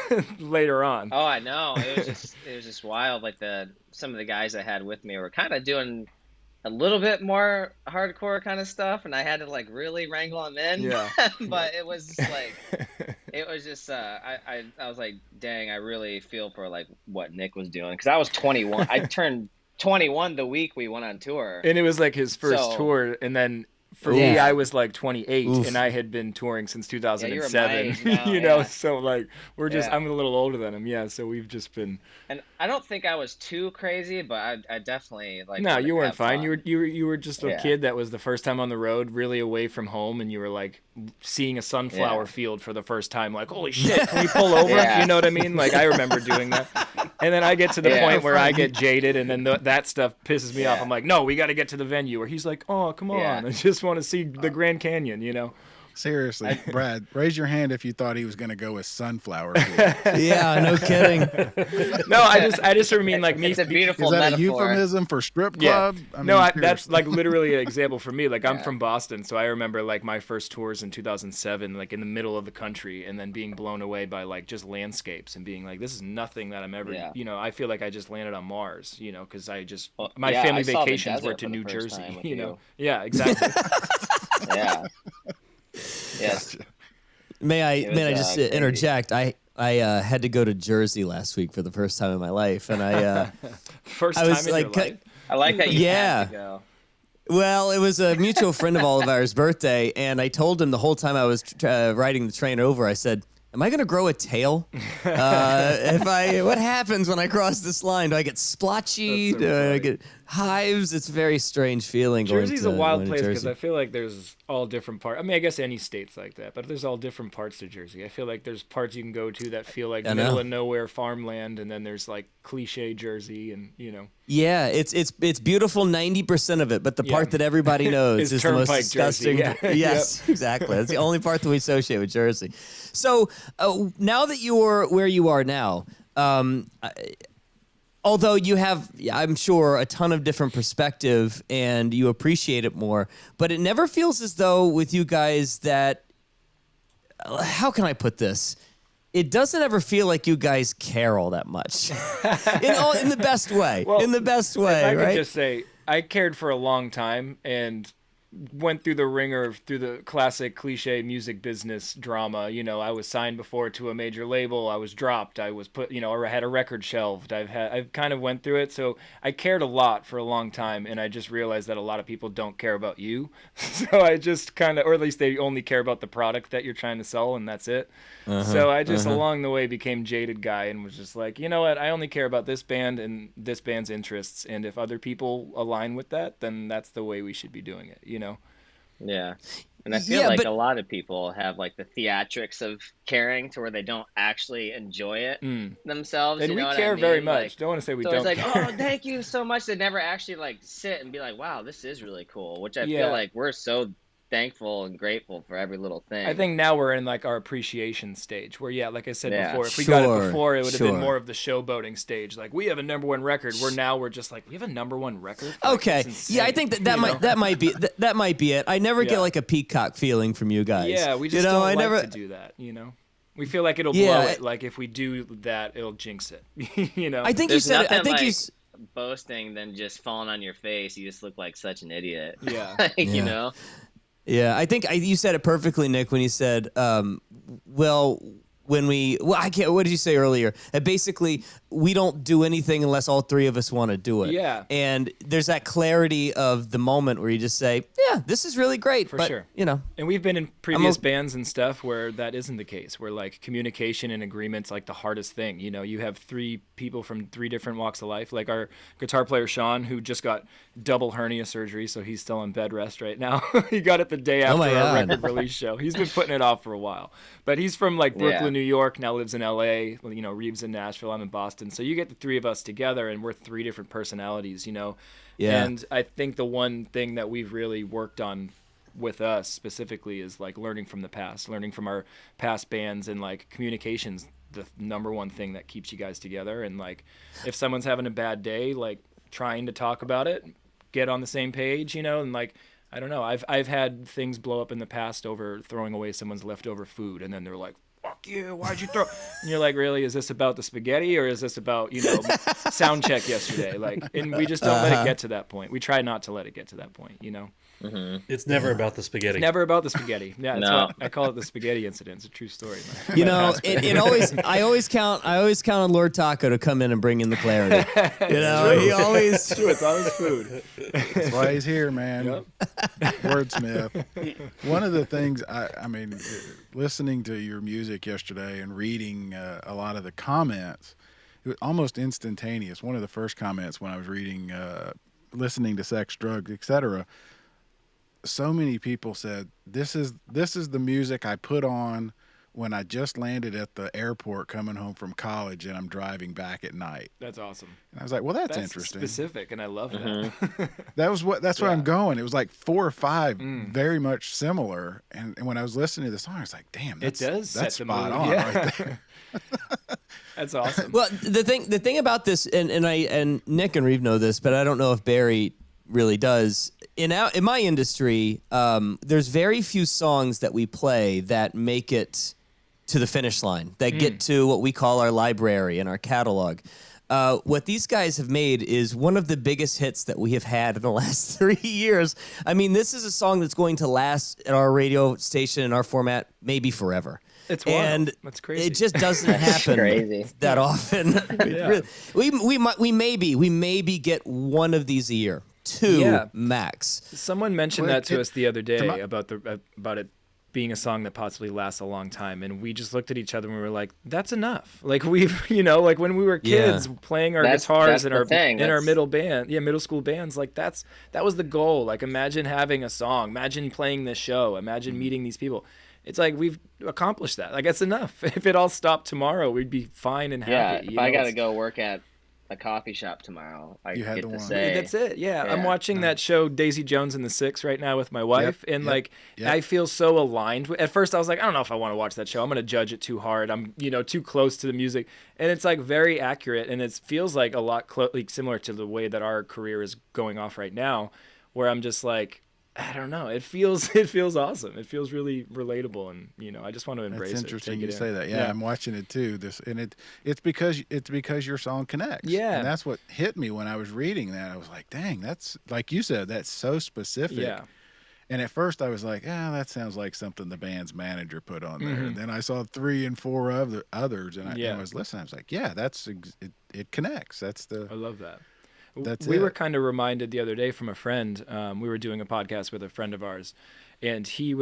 S4: later on.
S5: Oh, I know. It was just wild. Like some of the guys I had with me were kind of doing a little bit more hardcore kind of stuff, and I had to like really wrangle them in.
S4: Yeah.
S5: But it was just like it was just I was like, dang, I really feel for like what Nick was doing because I was 21. I turned 21 the week we went on tour.
S4: And it was like his first
S5: So-
S4: tour, and then for me,
S5: Yeah.
S4: I was like 28,
S1: Oof.
S4: and I had been touring since
S5: Yeah, you were my
S4: 2007.
S5: age now,
S4: You know,
S5: yeah.
S4: so like we're just
S5: Yeah.
S4: I'm a little older than him, yeah. So we've just been.
S5: And I don't think I was too crazy, but I definitely like.
S4: No,
S5: wanted
S4: you
S5: to
S4: weren't
S5: have
S4: fine.
S5: fun.
S4: You were just a
S5: Yeah.
S4: kid that was the first time on the road, really away from home, and you were like seeing a sunflower
S5: Yeah.
S4: field for the first time. Like, holy shit, can we pull over?
S5: Yeah.
S4: You know what I mean? Like I remember doing that. And then I get to the
S5: Yeah.
S4: point where I get jaded, and then that stuff pisses me off.
S5: Yeah.
S4: I'm like, no, we got to get to the venue. Or he's like, oh, come on,
S5: Yeah.
S4: I just want to see the Grand Canyon, you know?
S2: Seriously, Brad, raise your hand if you thought he was going to go with sunflower. field.
S1: Yeah, no kidding.
S4: No, I just sort of mean like me.
S5: It's a beautiful
S2: Is that a
S5: metaphor.
S2: euphemism for strip
S4: Yeah.
S2: club? I
S4: No,
S2: mean,
S4: that's
S2: seriously.
S4: like literally an example for me. Like I'm
S5: Yeah.
S4: from Boston, so I remember like my first tours in 2007, like in the middle of the country, and then being blown away by like just landscapes and being like, this is nothing that I'm ever.
S5: Yeah.
S4: You know, I feel like I just landed on Mars. You know, because I just
S5: Well,
S4: my
S5: yeah,
S4: family
S5: I saw the
S4: vacations were
S5: desert
S4: to
S5: for the
S4: New
S5: first
S4: Jersey.
S5: time with
S4: You know,
S5: you.
S4: yeah, exactly.
S5: Yeah. Yes.
S1: May I
S5: It was,
S1: just
S5: crazy.
S1: interject? I had to go to Jersey last week for the first time in my life, and I
S4: First
S1: I
S4: time
S1: was
S4: in
S1: like,
S4: your life.
S5: I like that you
S1: Yeah.
S5: had to go.
S1: well, it was a mutual friend of all of ours' birthday, and I told him the whole time I was riding the train over, I said, am I going to grow a tail? What happens when I cross this line? Do I get splotchy?
S4: That's so
S1: Do I
S4: funny.
S1: get hives? It's a very strange feeling.
S4: Jersey's a wild place because
S1: Jersey.
S4: I feel like there's all different parts. I mean, I guess any state's like that, but there's all different parts to Jersey. I feel like there's parts you can go to that feel like
S1: I
S4: middle
S1: know.
S4: of nowhere farmland, and then there's like cliche Jersey, and you know.
S1: Yeah, it's beautiful 90% of it, but the
S4: Yeah.
S1: part that everybody knows
S4: Is
S1: is the most
S4: Turnpike Jersey,
S1: disgusting.
S4: yeah.
S1: Yes, exactly. That's the only part that we associate with Jersey. So now that you're where you are now, although you have, I'm sure, a ton of different perspective and you appreciate it more, but it never feels as though with you guys that, how can I put this? It doesn't ever feel like you guys care all that much, in the best way.
S4: Well,
S1: in the best
S4: If
S1: way,
S4: I could
S1: right?
S4: just say, I cared for a long time and went through the ringer through the classic cliche music business drama. You know, I was signed before to a major label. I was dropped. I was put, you know, or I had a record shelved. I've kind of went through it. So I cared a lot for a long time. And I just realized that a lot of people don't care about you. So I just kind of, or at least they only care about the product that you're trying to sell, and that's it. So I just along the way became jaded guy and was just like, you know what? I only care about this band and this band's interests. And if other people align with that, then that's the way we should be doing it, you know?
S5: Yeah. And I feel
S1: Yeah,
S5: like
S1: but-
S5: a lot of people have like the theatrics of caring to where they don't actually enjoy it themselves.
S4: And
S5: you
S4: we
S5: know what
S4: care
S5: I mean?
S4: very much.
S5: Like,
S4: Don't want to say we
S5: so
S4: don't
S5: it's like,
S4: care.
S5: oh, thank you so much. They never actually like sit and be like, wow, this is really cool. Which I
S4: Yeah.
S5: feel like we're so thankful and grateful for every little thing.
S4: I think now we're in like our appreciation stage where, yeah, like I said
S5: Yeah.
S4: before, if we got it
S1: Sure,
S4: before, it would have been
S1: sure.
S4: more of the showboating stage. Like, we have a #1 record. We're just like, we have a #1 record? Like,
S1: Okay.
S4: it's
S1: Yeah, I
S4: insane,
S1: think that,
S4: you
S1: that
S4: know?
S1: might be that might be it. I never
S4: Yeah.
S1: get like a peacock feeling from you guys.
S4: Yeah, we just
S1: you know,
S4: don't
S1: I
S4: like
S1: never
S4: to do that, you know? We feel like it'll
S1: Yeah,
S4: blow it. Like, if we do that, it'll jinx it, you know?
S1: I think
S5: There's
S1: you said it, I
S5: nothing
S1: think you
S5: like
S1: s-
S5: boasting than just falling on your face. You just look like such an idiot.
S4: Yeah.
S5: You
S1: Yeah.
S5: know?
S1: Yeah, I think you said it perfectly, Nick, when you said, I can't. What did you say earlier? Basically, we don't do anything unless all three of us want to do it.
S4: Yeah.
S1: And there's that clarity of the moment where you just say, "Yeah, this is really great."
S4: For
S1: but,
S4: sure.
S1: You know,
S4: And we've been in previous
S1: o-
S4: bands and stuff where that isn't the case, where like communication and agreement's like the hardest thing. You know, you have 3 people from 3 different walks of life. Like our guitar player Sean, who just got double hernia surgery, so he's still on bed rest right now. He got it the day after
S1: my
S4: our
S1: God.
S4: record release show. He's been putting it off for a while, but he's from like Brooklyn,
S5: Yeah.
S4: New York, now lives in LA. You know, Reeve's in Nashville, I'm in Boston. So you get the three of us together, and we're three different personalities, you know.
S1: Yeah.
S4: And I think the one thing that we've really worked on with us specifically is like learning from the past, learning from our past bands, and like communication's the number one thing that keeps you guys together. And like if someone's having a bad day, like trying to talk about it, get on the same page, you know. And like I don't know, I've had things blow up in the past over throwing away someone's leftover food, and then they're like, fuck you, why'd you throw? And you're like, really, is this about the spaghetti, or is this about, you know, sound check yesterday? Like, and we just don't let it get to that point. We try not to let it get to that point, you know.
S3: It's never about the spaghetti.
S4: It's never about the spaghetti. Yeah, that's
S5: No.
S4: what I call it, the spaghetti incident. It's a true story.
S1: You know, I always count on Lord Taco to come in and bring in the clarity. You know, he always.
S4: It's always food.
S2: That's why he's here, man. Wordsmith. One of the things I mean, listening to your music yesterday and reading a lot of the comments, it was almost instantaneous. One of the first comments when I was reading, listening to Sex, Drugs, etc. So many people said, this is the music I put on when I just landed at the airport coming home from college and I'm driving back at night.
S4: That's awesome.
S2: And I was like, well, that's interesting.
S4: Specific, and I love that.
S2: That's where I'm going. It was like 4 or 5 very much similar. And when I was listening to the song, I was like, damn, that's spot on right there.
S4: That's awesome.
S1: Well, the thing about this, and Nick and Reeve know this, but I don't know if Barry really does. In my industry, there's very few songs that we play that make it to the finish line, that get to what we call our library and our catalog. What these guys have made is one of the biggest hits that we have had in the last 3 years. I mean, this is a song that's going to last at our radio station in our format maybe forever.
S4: It's wild.
S1: And
S4: that's crazy.
S1: It just doesn't happen that often.
S4: Yeah.
S1: We maybe get one of these a year, 2 max.
S4: Someone mentioned that to us the other day about it being a song that possibly lasts a long time, and we just looked at each other and we were like, that's enough. Like we've, you know, like when we were kids playing our guitars in our middle school bands, like that was the goal. Like imagine having a song, imagine playing this show, imagine meeting these people. It's like we've accomplished that. Like that's enough. If it all stopped tomorrow, we'd be fine and happy.
S5: Yeah, if I got to go work at a coffee shop tomorrow, I get to say
S4: that's it. Yeah, I'm watching that show Daisy Jones and the Six right now with my wife, and I feel so aligned. At first, I was like, I don't know if I want to watch that show. I'm going to judge it too hard. I'm too close to the music, and it's like very accurate, and it feels like a lot similar to the way that our career is going off right now, where I'm just like, I don't know. It feels awesome. It feels really relatable, and I just want to embrace it.
S2: It's interesting you
S4: it
S2: say that. Yeah, I'm watching it too. It's because your song connects.
S4: Yeah,
S2: and that's what hit me when I was reading that. I was like, dang, that's like you said. That's so specific.
S4: Yeah.
S2: And at first I was like, that sounds like something the band's manager put on there. And then I saw 3 and 4 of others, and I was listening. I was like, yeah, it connects. I
S4: love that.
S2: We
S4: were kind of reminded the other day from a friend. We were doing a podcast with a friend of ours, and he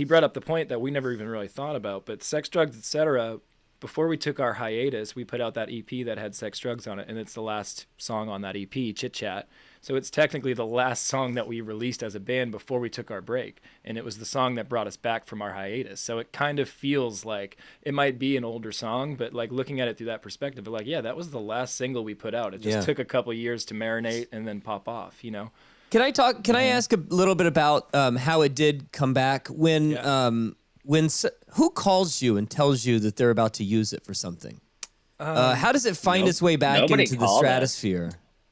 S4: brought up the point that we never even really thought about. But Sex, Drugs, Etc. Before we took our hiatus, we put out that EP that had Sex, Drugs on it, and it's the last song on that EP, Chit Chat. So it's technically the last song that we released as a band before we took our break. And it was the song that brought us back from our hiatus. So it kind of feels like it might be an older song, but like looking at it through that perspective, but like, yeah, that was the last single we put out. It just took a couple years to marinate and then pop off,
S1: Can I ask a little bit about how it did come back when who calls you and tells you that they're about to use it for something? How does it find its way back into the stratosphere?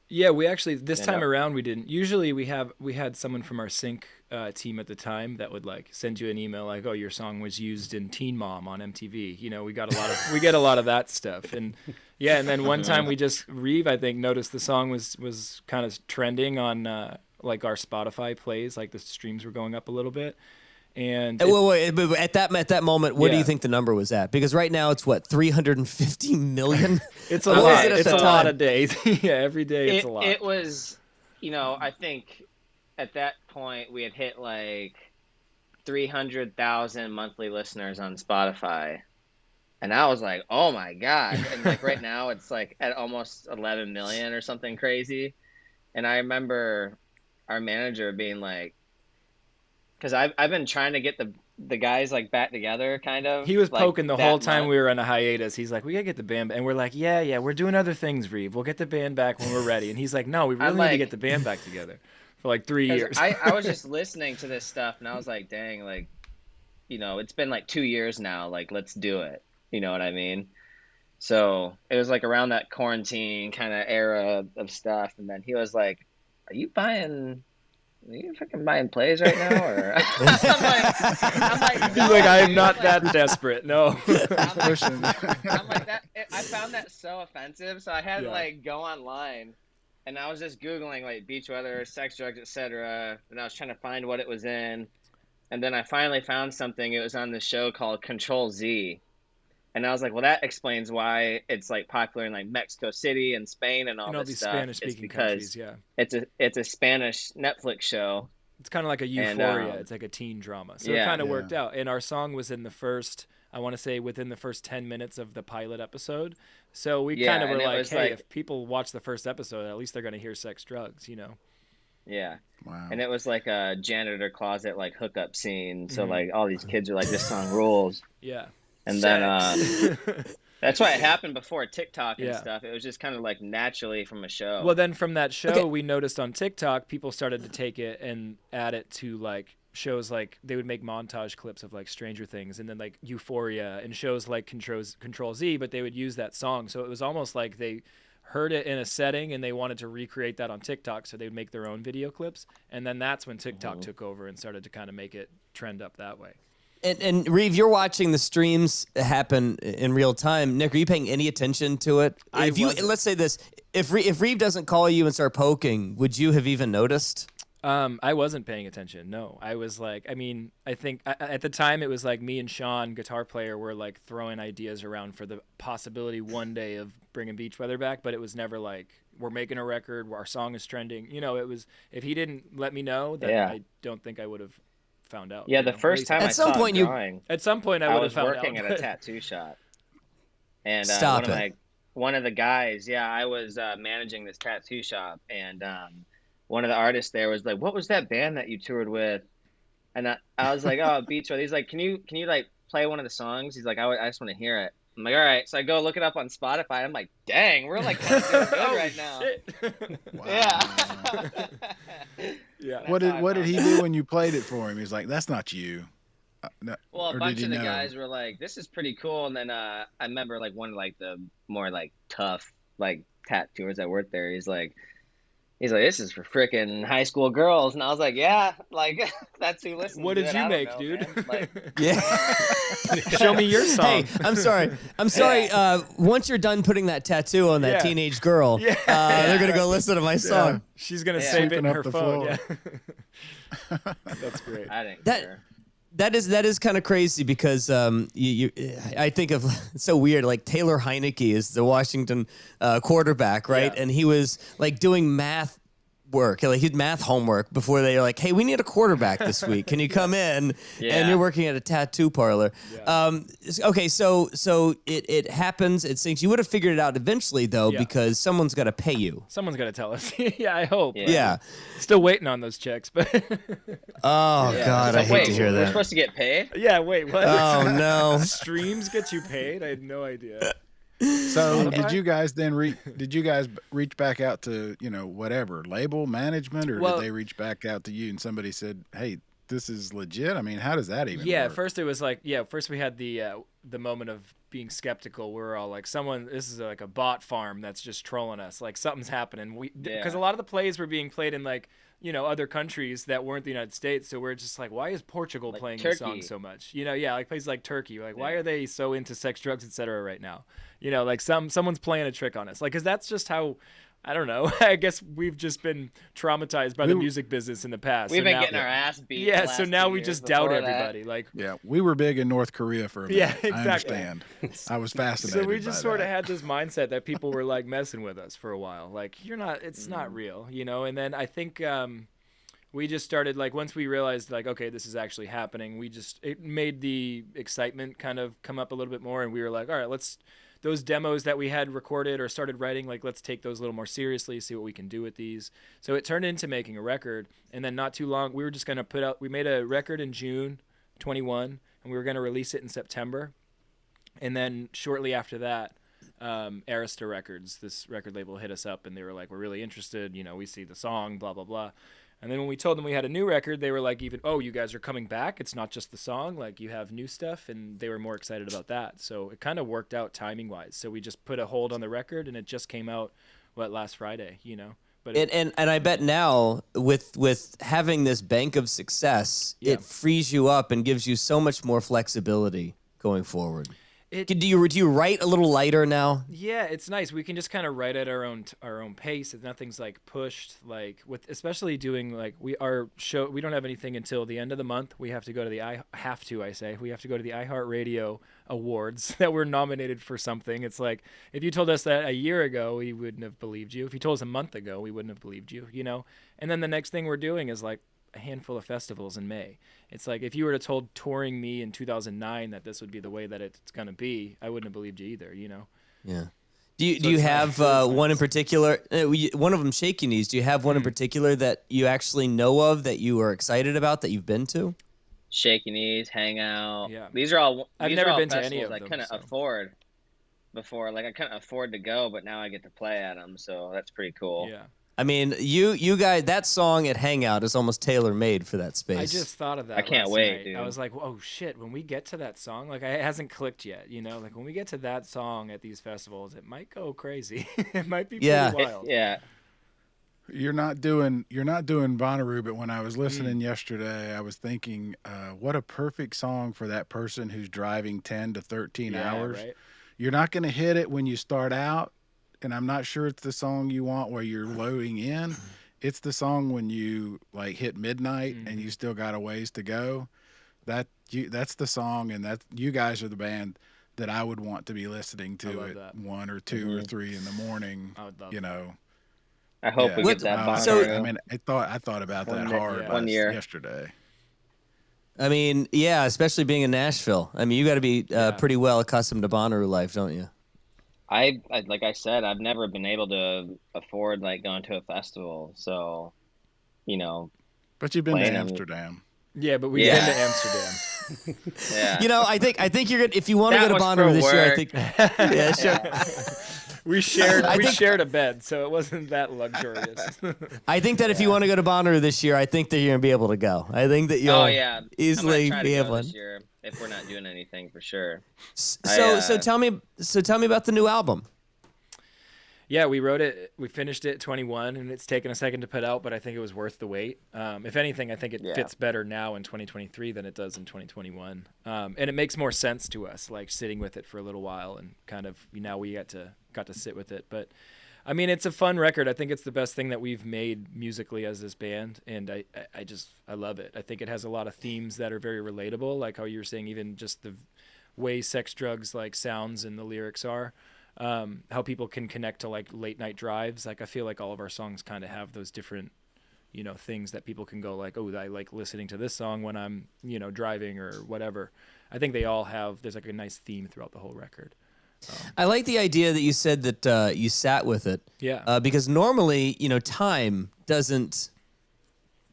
S4: Yeah, we actually this time around we didn't. Usually we had someone from our sync team at the time that would like send you an email like, "Oh, your song was used in Teen Mom on MTV." We get a lot of that stuff. And and then one time Reeve, I think, noticed the song was kind of trending on like our Spotify plays, like the streams were going up a little bit. And
S1: at that moment, what do you think the number was at? Because right now it's what, 350 million?
S4: It's a lot. It's a lot of days. Every day it's a lot.
S5: It was, I think at that point we had hit like 300,000 monthly listeners on Spotify, and I was like, oh my god! And like right now it's like at almost 11 million or something crazy. And I remember our manager being like, because I've been trying to get the guys like back together, kind of.
S4: He was
S5: like,
S4: poking the
S5: that
S4: whole time
S5: month.
S4: we were on a hiatus. He's like, we gotta get the band, and we're like, yeah, we're doing other things, Reeve. We'll get the band back when we're ready. And he's like, no, we really need to
S5: like-
S4: get the band back together for like 3
S5: 'Cause
S4: years.
S5: I was just listening to this stuff and I was like, dang, like, it's been like 2 years now. Like, let's do it. You know what I mean? So it was like around that quarantine kind of era of stuff. And then he was like, are you fucking buying plays right now? Or I'm like,
S4: He's
S5: no,
S4: like, I am
S5: dude.
S4: not
S5: I'm
S4: that
S5: like,
S4: desperate. No.
S2: Pushing.
S5: I'm like that. I found that so offensive. So I had to
S4: Yeah.
S5: like go online and I was just Googling like beach weather, sex, drugs, etc. And I was trying to find what it was in. And then I finally found something. It was on this show called Control Z. And I was like, well, that explains why it's like popular in like Mexico City and Spain and all
S4: And all
S5: this
S4: these
S5: stuff.
S4: Spanish-speaking
S5: it's because
S4: countries, yeah.
S5: it's a Spanish Netflix show.
S4: It's kind of like a
S5: And,
S4: Euphoria. It's like a teen drama. So it
S5: yeah.
S4: kind of worked out. And our song was in the first, I want to say within the first 10 minutes of the pilot episode. So we
S5: Yeah,
S4: kind of were
S5: and it
S4: like,
S5: was
S4: hey,
S5: like-
S4: if people watch the first episode, at least they're going to hear sex, drugs,
S5: Yeah.
S2: Wow.
S5: And it was like a janitor closet like hookup scene. So
S4: Mhm.
S5: like all these kids are like, this song rules.
S4: Yeah.
S5: And then
S4: Sex.
S5: that's why it happened before TikTok and
S4: Yeah.
S5: stuff. It was just kind of like naturally from a show.
S4: Well, then from that show,
S1: Okay.
S4: we noticed on TikTok, people started to take it and add it to like shows like they would make montage clips of like Stranger Things and then like Euphoria and shows like Control Z, but they would use that song. So it was almost like they heard it in a setting and they wanted to recreate that on TikTok. So they would make their own video clips. And then that's when TikTok took over and started to kind of make it trend up that way.
S1: And Reeve, you're watching the streams happen in real time. Nick, are you paying any attention to it?
S4: I
S1: If you
S4: wasn't.
S1: let's say this, if Reeve doesn't call you and start poking, would you have even noticed?
S4: I wasn't paying attention. No, I was like, I mean, I think at the time it was like me and Sean, guitar player, were like throwing ideas around for the possibility one day of bringing Beach Weather back, but it was never like we're making a record, our song is trending. It was if he didn't let me know, then
S5: Yeah.
S4: I don't think I would have found out.
S5: yeah, the first time
S1: At
S5: I
S1: some
S5: saw
S1: point
S5: a
S1: you-
S5: drawing,
S4: At some point, I
S5: I
S4: would have
S5: was
S4: found
S5: working
S4: out.
S5: at a tattoo shop. And
S1: Stop
S5: one of the guys, I was managing this tattoo shop, and one of the artists there was like, "What was that band that you toured with?" And I was like, "Oh, Beach Weather." He's like, "Can you like play one of the songs?" He's like, "I just want to hear it." I'm like, "All right." So I go look it up on Spotify. I'm like, "Dang, we're like doing good right now."
S4: Shit.
S2: Wow.
S5: Yeah.
S4: Yeah.
S2: What
S5: That's how I
S2: did
S5: found
S2: he
S5: out.
S2: do when you played it for him? He's like, "That's not you." No,
S5: Well,
S2: or
S5: a
S2: did
S5: bunch
S2: he
S5: of the
S2: know?
S5: guys were like, "This is pretty cool," and then I remember like one of like the more like tough like tattooers that worked there. He's like, "This is for frickin' high school girls," and I was like, "Yeah, like that's who listens."
S4: What
S5: to
S4: did
S5: it.
S4: you
S5: I don't
S4: make,
S5: know,
S4: dude?
S5: man." Like,
S1: Yeah.
S4: Show me your song.
S1: Hey, I'm sorry. Once you're done putting that tattoo on that
S4: Yeah.
S1: teenage girl,
S4: Yeah.
S1: they're gonna go listen to my song.
S4: She's gonna
S5: Yeah.
S4: save it
S2: Sweeping
S4: in
S2: up
S4: her
S2: the
S4: phone.
S2: floor.
S4: Yeah. That's great.
S5: I didn't
S1: That-
S5: care.
S1: That is kind of crazy because I think of it's so weird, like Taylor Heineke is the Washington quarterback, right?
S4: Yeah.
S1: And he was like doing math work, like he did math homework before they were like, "Hey, we need a quarterback this week. Can you come in?"
S5: Yeah.
S1: And you're working at a tattoo parlor.
S4: Yeah.
S1: Okay, so it happens. It sinks. You would have figured it out eventually, though,
S4: Yeah.
S1: because someone's got to pay you.
S4: Someone's gonna tell us. Yeah, I hope.
S5: Yeah.
S1: Yeah.
S4: Still waiting on those checks, but
S1: Oh
S5: Yeah.
S1: God,
S5: So
S1: I hate
S5: wait,
S1: to hear
S5: we're
S1: that.
S5: supposed to get paid?
S4: yeah. Wait, what?
S1: Oh no.
S4: Streams get you paid? I had no idea.
S2: So
S4: Spotify?
S2: did you guys then reach back out to whatever label management, or
S4: Well-
S2: did they reach back out to you and somebody said, "Hey, this is legit"? I mean, how does that even
S4: Yeah,
S2: work?
S4: first it was like, first we had the moment of being skeptical. We were all like, this is like a bot farm that's just trolling us. Like something's happening. Because a lot of the plays were being played in like, other countries that weren't the United States. So we're just like, why is Portugal
S5: Like
S4: playing this song
S5: Turkey.
S4: so much? Like places like Turkey. Like, why are they so into sex, drugs, etc. right now? Like someone's playing a trick on us. Like, 'cause that's just how. I don't know. I guess we've just been traumatized by the music business in the past.
S5: We've
S4: so
S5: been
S4: now,
S5: getting our ass beat.
S4: Yeah,
S5: the
S4: so
S5: last
S4: now
S5: 2
S4: we
S5: years
S4: just doubt
S5: before that.
S4: everybody. Like,
S2: Yeah, we were big in North Korea for a minute.
S4: Yeah,
S2: I
S4: exactly.
S2: understand. I was fascinated.
S4: so we just
S2: by
S4: sort of
S2: that.
S4: had this mindset that people were like messing with us for a while. Like, it's not real, And then I think we just started like once we realized like, okay, this is actually happening. It made the excitement kind of come up a little bit more, and we were like, all right, those demos that we had recorded or started writing, like let's take those a little more seriously, see what we can do with these. So it turned into making a record, and then not too long we were just gonna we made a record in June 21, and we were going to release it in September. And then shortly after that, Arista Records, this record label, hit us up, and they were like, we're really interested. You know, we see the song, blah, blah, blah. And then when we told them we had a new record, they were like, even, oh, you guys are coming back? It's not just the song. Like, you have new stuff. And they were more excited about that. So it kind of worked out timing-wise. So we just put a hold on the record, and it just came out, last Friday, you know? But
S1: And I bet now with having this bank of success, it frees you up and gives you so much more flexibility going forward. Do you write a little lighter now?
S4: Yeah, it's nice. We can just kind of write at our own pace. If nothing's like pushed, like with especially doing like our show. We don't have anything until the end of the month. We have to go to the iHeartRadio Awards that we're nominated for something. It's like if you told us that a year ago, we wouldn't have believed you. If you told us a month ago, we wouldn't have believed you. You know. And then the next thing we're doing is like a handful of festivals in May. It's like if you were to told touring me in 2009 that this would be the way that it's going to be, I wouldn't have believed you either, you know?
S1: Yeah. Do you have one in particular? One of them, Shaky Knees. Do you have one in particular that you actually know of that you are excited about that you've been to?
S5: Shaky Knees, Hangout.
S4: Yeah.
S5: These are all.
S4: I've
S5: these
S4: never
S5: are all
S4: been to any of
S5: festivals
S4: them,
S5: I couldn't
S4: so.
S5: afford before. Like I couldn't afford to go, but now I get to play at them, so that's pretty cool.
S4: Yeah.
S1: I mean, you guys, that song at Hangout is almost tailor-made for that space.
S4: I just thought of that.
S5: I can't
S4: last
S5: wait,
S4: night.
S5: dude.
S4: I was like, oh shit! When we get to that song, like it hasn't clicked yet, you know. Like when we get to that song at these festivals, it might go crazy. It might be pretty wild.
S5: Yeah.
S2: You're not doing Bonnaroo, but when I was listening yesterday, I was thinking, what a perfect song for that person who's driving 10 to 13 hours.
S4: Right?
S2: You're not going to hit it when you start out, and I'm not sure it's the song you want where you're loading in. It's the song when you like hit midnight and you still got a ways to go. That's the song, and that you guys are the band that I would want to be listening to at 1 or 2 or 3 in the morning.
S4: I would love
S2: you know.
S5: I hope we get that Bonnaroo.
S2: I mean, I thought about that hard
S5: one year.
S2: yesterday.
S1: I mean, yeah, especially being in Nashville. I mean, you got to be pretty well accustomed to Bonnaroo life, don't you?
S5: I like I said, I've never been able to afford like going to a festival, so you know.
S2: But you've been to
S5: Playing them.
S2: Amsterdam.
S4: Yeah, but we've been to Amsterdam.
S5: Yeah.
S1: You know, I think you're good if you want to
S5: That
S1: go to
S5: was
S1: Bonnaroo
S5: for
S1: this year. I
S5: work.
S1: think, yeah, sure.
S4: We shared a bed, so it wasn't that luxurious.
S1: I think that if you want to go to Bonnaroo this year, I think that you're gonna be able to go. I think that you'll easily
S5: I'm gonna try to
S1: be
S5: go
S1: able
S5: this year if we're not doing anything for sure.
S1: So tell me about the new album.
S4: Yeah, we wrote it. We finished it at 21, and it's taken a second to put out, but I think it was worth the wait. If anything, I think it fits better now in 2023 than it does in 2021. And it makes more sense to us, like sitting with it for a little while, and kind of now we got to sit with it. But I mean, it's a fun record. I think it's the best thing that we've made musically as this band, and I love it. I think it has a lot of themes that are very relatable, like how you were saying, even just the way sex, drugs, like sounds and the lyrics are. How people can connect to like late night drives. Like I feel like all of our songs kind of have those different, you know, things that people can go like, oh, I like listening to this song when I'm, you know, driving or whatever. I think they all have, there's like a nice theme throughout the whole record.
S1: I like the idea that you said that you sat with it.
S4: Yeah.
S1: Because normally, you know, time doesn't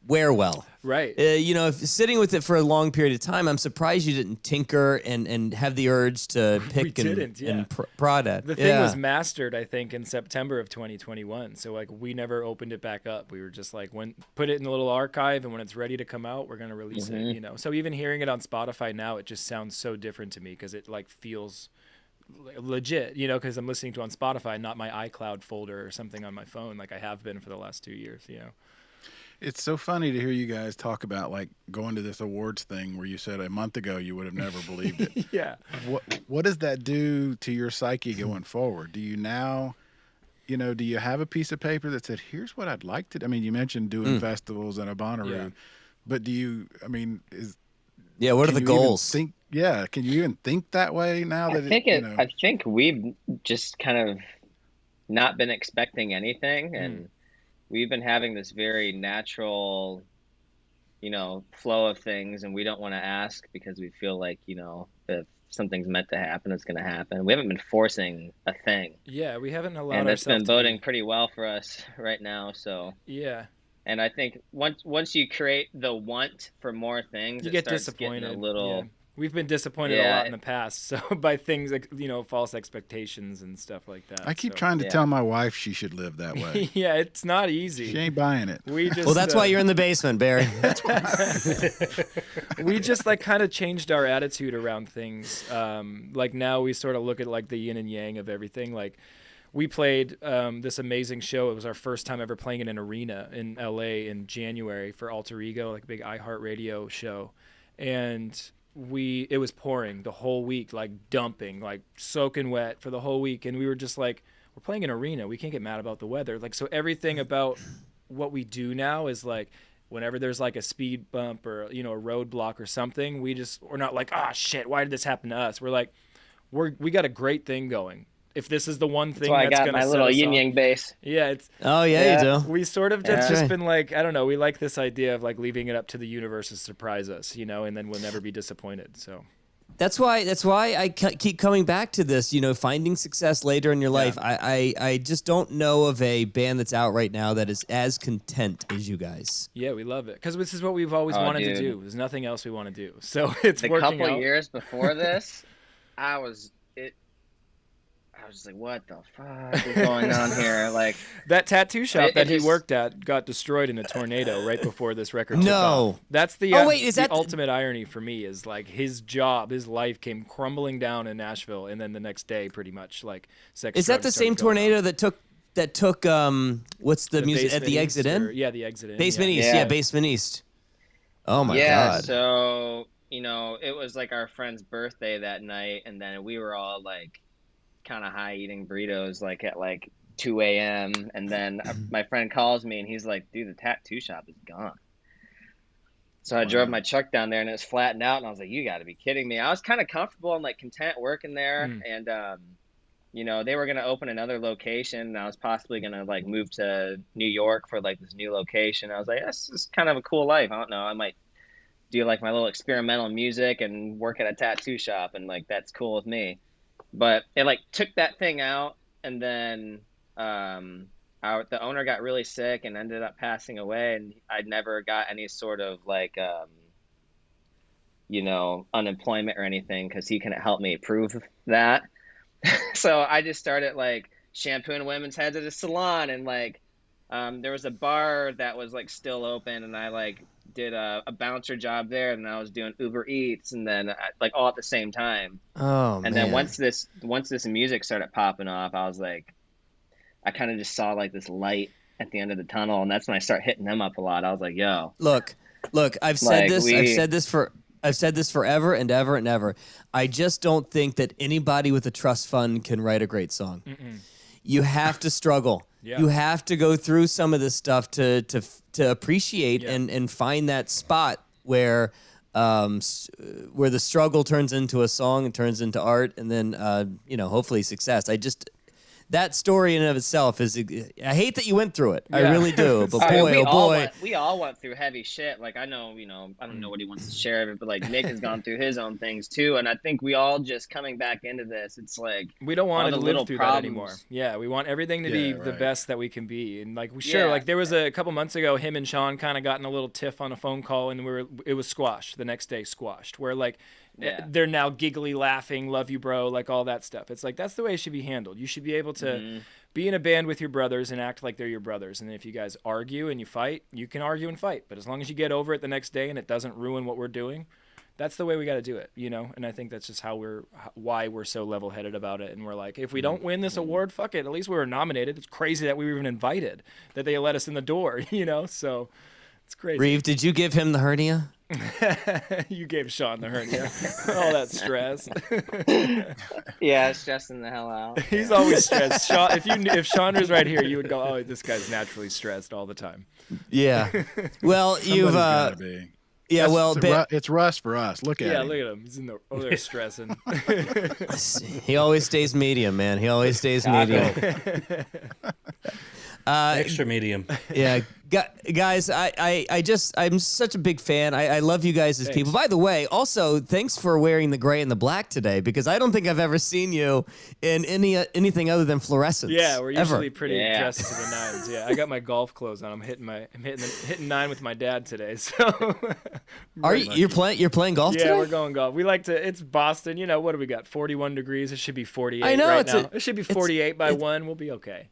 S1: wear well.
S4: Right.
S1: You know, if sitting with it for a long period of time, I'm surprised you didn't tinker and have the urge to pick and prod at.
S4: The thing was mastered, I think, in September of 2021. So like we never opened it back up. We were just like, put it in the little archive, and when it's ready to come out, we're gonna release it. You know. So even hearing it on Spotify now, it just sounds so different to me because it like feels legit. You know, because I'm listening to it on Spotify, not my iCloud folder or something on my phone, like I have been for the last 2 years. You know.
S2: It's so funny to hear you guys talk about like going to this awards thing where you said a month ago you would have never believed it.
S4: Yeah.
S2: What does that do to your psyche going forward? Do you now, you know, do you have a piece of paper that said, here's what I'd like to do? I mean, you mentioned doing festivals and a Bonnaroo, but do you, I mean,
S1: what are the goals?
S2: Can you even think that way now that
S5: I think we've just kind of not been expecting anything, and we've been having this very natural, you know, flow of things, and we don't want to ask because we feel like, you know, if something's meant to happen, it's going to happen. We haven't been forcing a thing.
S4: Yeah, we haven't allowed
S5: and that's
S4: ourselves
S5: been boding pretty well for us right now. So
S4: yeah,
S5: And I think once you create the want for more things,
S4: You
S5: it
S4: get
S5: starts
S4: disappointed.
S5: getting a little.
S4: Yeah. We've been disappointed a lot in the past, so by things like, false expectations and stuff like that.
S2: I keep trying to tell my wife she should live that way.
S4: Yeah, it's not easy.
S2: She ain't buying it.
S1: Well, that's why you're in the basement, Barry.
S4: We just like kind of changed our attitude around things. Like now we sort of look at like the yin and yang of everything. Like we played this amazing show. It was our first time ever playing in an arena in LA in January for Alter Ego, like a big iHeartRadio show. And it was pouring the whole week, like dumping, like soaking wet for the whole week. And we were just like, we're playing an arena. We can't get mad about the weather. Like, so everything about what we do now is like, whenever there's like a speed bump or, a roadblock or something, we're not like, shit, why did this happen to us? We're like, we got a great thing going. If this is the one thing
S5: that's
S4: that's
S5: why I
S4: going
S5: got
S4: to
S5: my little yin yang bass.
S4: Yeah, it's.
S1: Oh yeah, you do.
S4: We sort of just been like, I don't know. We like this idea of like leaving it up to the universe to surprise us, and then we'll never be disappointed. So
S1: that's why I keep coming back to this. Finding success later in your life. I just don't know of a band that's out right now that is as content as you guys.
S4: Yeah, we love it because this is what we've always wanted to do. There's nothing else we want to do. So it's
S5: the
S4: working
S5: couple
S4: out.
S5: Years before this, I was just like, what the fuck is going on here? Like
S4: that tattoo shop that he worked at got destroyed in a tornado right before this record took off. That's the ultimate irony for me is like his life came crumbling down in Nashville, and then the next day, pretty much like sex.
S1: Is that the same tornado that took what's the music at the Exit In?
S4: Yeah, the Exit In.
S1: Basement East. Yeah, Basement East. Oh my God.
S5: Yeah, so it was like our friend's birthday that night, and then we were all like kind of high eating burritos like at like 2 a.m. and then my friend calls me and he's like, dude, the tattoo shop is gone. So I drove my truck down there and it was flattened out, and I was like, you got to be kidding me. I was kind of comfortable and like content working there, and they were going to open another location, and I was possibly going to like move to New York for like this new location. I was like, this is kind of a cool life. I don't know, I might do like my little experimental music and work at a tattoo shop, and like that's cool with me. But it like took that thing out, and then the owner got really sick and ended up passing away, and I never got any sort of like unemployment or anything because he couldn't help me prove that. So I just started like shampooing women's heads at a salon, and like there was a bar that was like still open, and I like did a bouncer job there, and I was doing Uber Eats, and then like all at the same time.
S1: Oh,
S5: and then once this music started popping off, I was like, I kind of just saw like this light at the end of the tunnel, and that's when I start hitting them up a lot. I was like, yo,
S1: look, I've said this. I've said this forever and ever and ever. I just don't think that anybody with a trust fund can write a great song. You have to struggle. Yeah. You have to go through some of this stuff to appreciate and find that spot where the struggle turns into a song and turns into art, and then hopefully success. That story in and of itself is. I hate that you went through it. Yeah. I really do. But boy,
S5: we all went through heavy shit. Like I know, I don't know what he wants to share of it, but like Nick has gone through his own things too. And I think we all just coming back into this. It's like
S4: we don't want to live through that anymore. Yeah, we want everything to be the best that we can be. And like like there was a couple months ago, him and Sean kind of got in a little tiff on a phone call, and it was squashed. The next day, squashed. Where like. Yeah. They're now giggly laughing, love you, bro, like all that stuff. It's like that's the way it should be handled. You should be able to be in a band with your brothers and act like they're your brothers. And if you guys argue and you fight, you can argue and fight. But as long as you get over it the next day and it doesn't ruin what we're doing, that's the way we got to do it, And I think that's just why we're so level-headed about it. And we're like, if we don't win this award, fuck it. At least we were nominated. It's crazy that we were even invited, that they let us in the door, So it's crazy.
S1: Reeve, did you give him the hernia?
S4: You gave Sean the hernia. All that stress.
S5: Yeah, stressing the hell out.
S4: He's always stressed. Sean, if Sean was right here, you would go, "Oh, this guy's naturally stressed all the time."
S1: Yeah. Well, you've
S2: gotta be.
S1: Yeah,
S2: it's Russ for us. Look at him.
S4: Yeah, look at him. He's in there stressing.
S1: He always stays medium, man. He always stays medium.
S3: Extra medium.
S1: Yeah, Guys, I'm such a big fan. I love you guys as people. By the way, also, thanks for wearing the gray and the black today, because I don't think I've ever seen you in anything other than fluorescence.
S4: Yeah, we're usually
S1: ever.
S4: pretty dressed to the nines. Yeah, I got my golf clothes on. I'm hitting 9 with my dad today. So
S1: You're playing golf today?
S4: Yeah, we're going golf. We like to. It's Boston. You know, what do we got? 41 degrees. It should be 48
S1: I know,
S4: right now. It should be 48 by 1. We'll be okay.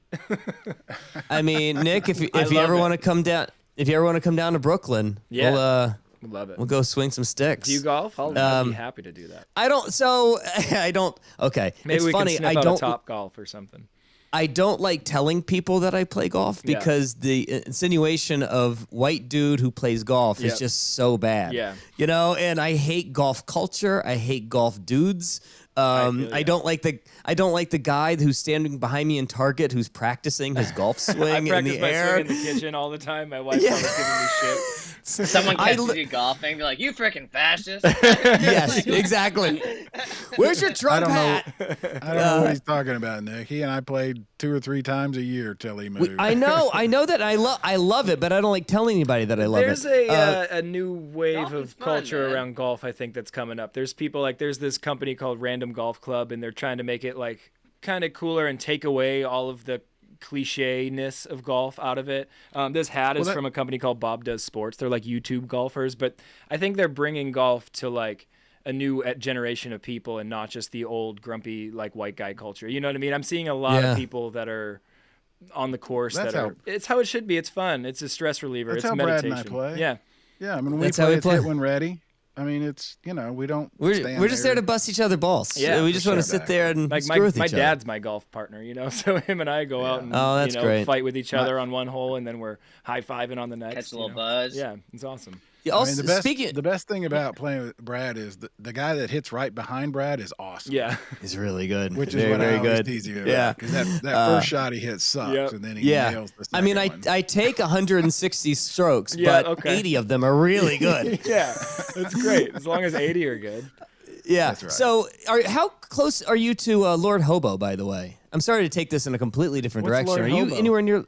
S1: I mean, Nick, if you ever want to come down, to Brooklyn,
S4: we'll love it.
S1: We'll go swing some sticks.
S4: Do you golf? I'll be happy to do that.
S1: I don't. Okay,
S4: maybe
S1: it's
S4: we
S1: funny.
S4: can sniff out a Top Golf or something.
S1: I don't like telling people that I play golf because the insinuation of white dude who plays golf is just so bad.
S4: Yeah.
S1: You know, and I hate golf culture. I hate golf dudes. I don't like the guy who's standing behind me in Target who's practicing his golf swing in the air.
S4: I practice my swing in the kitchen all the time. My wife's always giving me shit.
S5: Someone catches you golfing, be like, "You freaking fascist!"
S1: Yes, exactly. Where's your Trump hat?
S2: I don't know what he's talking about, Nick. He and I played 2 or 3 times a year till he moved.
S1: I know that I love it, but I don't like telling anybody that I love
S4: it. There's a new wave of culture
S5: man.
S4: around golf, I think, that's coming up. There's people there's this company called Random Golf Club, and they're trying to make it like kind of cooler and take away all of the cliche-ness of golf out of it. This hat is from a company called Bob Does Sports. They're like YouTube golfers, but I think they're bringing golf to like a new generation of people and not just the old grumpy like white guy culture. You know what I mean? I'm seeing a lot of people that are on the course it's how it should be. It's fun. It's a stress reliever.
S2: That's
S4: it's
S2: how
S4: meditation.
S2: Brad and I play.
S4: Yeah.
S2: Yeah, I mean, we play hit when ready. I mean, it's, we don't.
S1: We're just there to bust each other balls.
S4: Yeah,
S1: we just want to sit there and
S4: like
S1: screw with each
S4: my
S1: other.
S4: dad's my golf partner, so him and I go out and
S1: great.
S4: fight with each other on one hole, and then we're high-fiving on the next.
S5: Catch a little buzz.
S4: Yeah, it's awesome.
S1: Yeah, also,
S2: the best thing about playing with Brad is the guy that hits right behind Brad is awesome.
S4: Yeah,
S1: he's really good.
S2: Which is what I always tease you about.
S1: Yeah,
S2: because that first shot he hits sucks, and then he nails the second
S1: I mean,
S2: one.
S1: I take 160 strokes, but 80 of them are really good.
S4: Yeah, that's great as long as 80 are good.
S1: Yeah.
S2: That's right.
S1: So, how close are you to Lord Hobo? By the way, I'm sorry to take this in a completely different direction.
S4: Lord
S1: are you
S4: Hobo?
S1: anywhere near?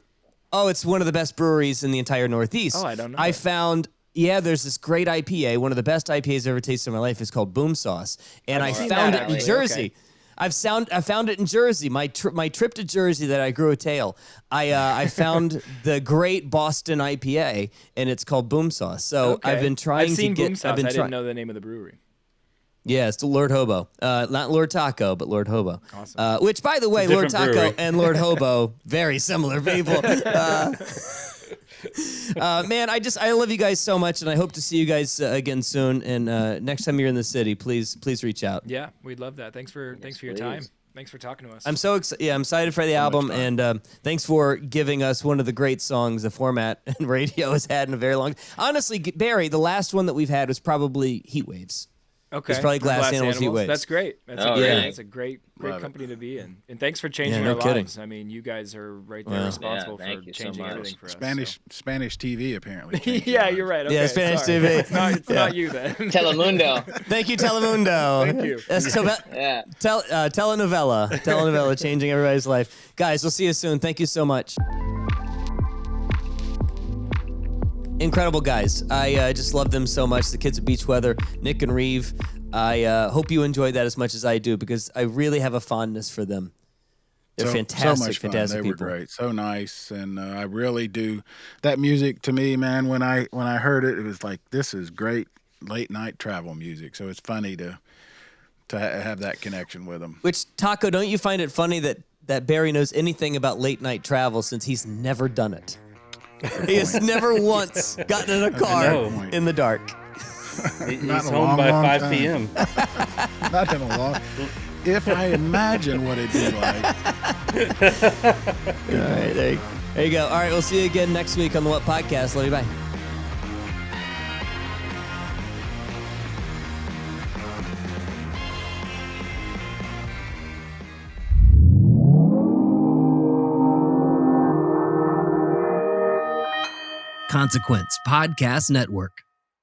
S1: Oh, it's one of the best breweries in the entire Northeast.
S4: Oh, I don't know.
S1: I found. Yeah, there's this great IPA. One of the best IPAs I've ever tasted in my life is called Boom Sauce, and I found it in Jersey.
S5: Okay.
S1: I found it in Jersey. My trip to Jersey that I grew a tail. I found the great Boston IPA, and it's called Boom Sauce. So I've been trying
S4: I've seen
S1: to get.
S4: Boom Sauce. I didn't know the name of the brewery.
S1: Yeah, it's Lord Hobo. Not Lord Taco, but Lord Hobo.
S4: Awesome.
S1: Which, by the way, Lord Taco
S3: brewery.
S1: and Lord Hobo, very similar people. Man, I love you guys so much, and I hope to see you guys again soon. And next time you're in the city, please reach out.
S4: Yeah, we'd love that. Thanks for your time. Thanks for talking to us.
S1: I'm so excited. Yeah, I'm excited for the album, and thanks for giving us one of the great songs the format and radio has had in a very long. Honestly, Barry, the last one that we've had was probably Heat Waves.
S4: Okay.
S1: It's probably Glass Animals Heat Waves.
S4: That's great. That's
S5: really?
S4: That's a great company to be in. And thanks for changing
S1: no
S4: our
S1: kidding.
S4: lives. I mean, you guys are right there responsible
S5: thank
S4: for
S5: you so
S4: changing
S5: much.
S4: everything for us.
S2: Spanish TV apparently. changed
S4: Yeah,
S2: our
S4: you're right.
S2: lives.
S4: Okay,
S1: Yeah, Spanish
S4: sorry.
S1: TV.
S4: It's not you then.
S5: Telemundo.
S1: Thank you, Telemundo.
S4: Thank you.
S1: That's
S5: Yeah.
S1: Telenovela, changing everybody's life. Guys, we'll see you soon. Thank you so much. Incredible guys. I just love them so much. The kids at Beach Weather, Nick and Reeve. I hope you enjoyed that as much as I do, because I really have a fondness for them. They're fantastic,
S2: so much fun.
S1: fantastic
S2: They
S1: people.
S2: were great, so nice, and I really do. That music to me, man, when I heard it, it was like, this is great late night travel music. So it's funny to have that connection with them.
S1: Which, Taco, don't you find it funny that Barry knows anything about late night travel since he's never done it? He has never once gotten in a car in the dark.
S3: He's
S2: Not in a
S3: home
S2: long,
S3: by
S2: long
S3: 5
S2: time.
S3: p.m.
S2: Not in a long. If I imagine what it'd be like.
S1: All right, there you go. All right, we'll see you again next week on the What Podcast. Love you, bye. Consequence Podcast Network.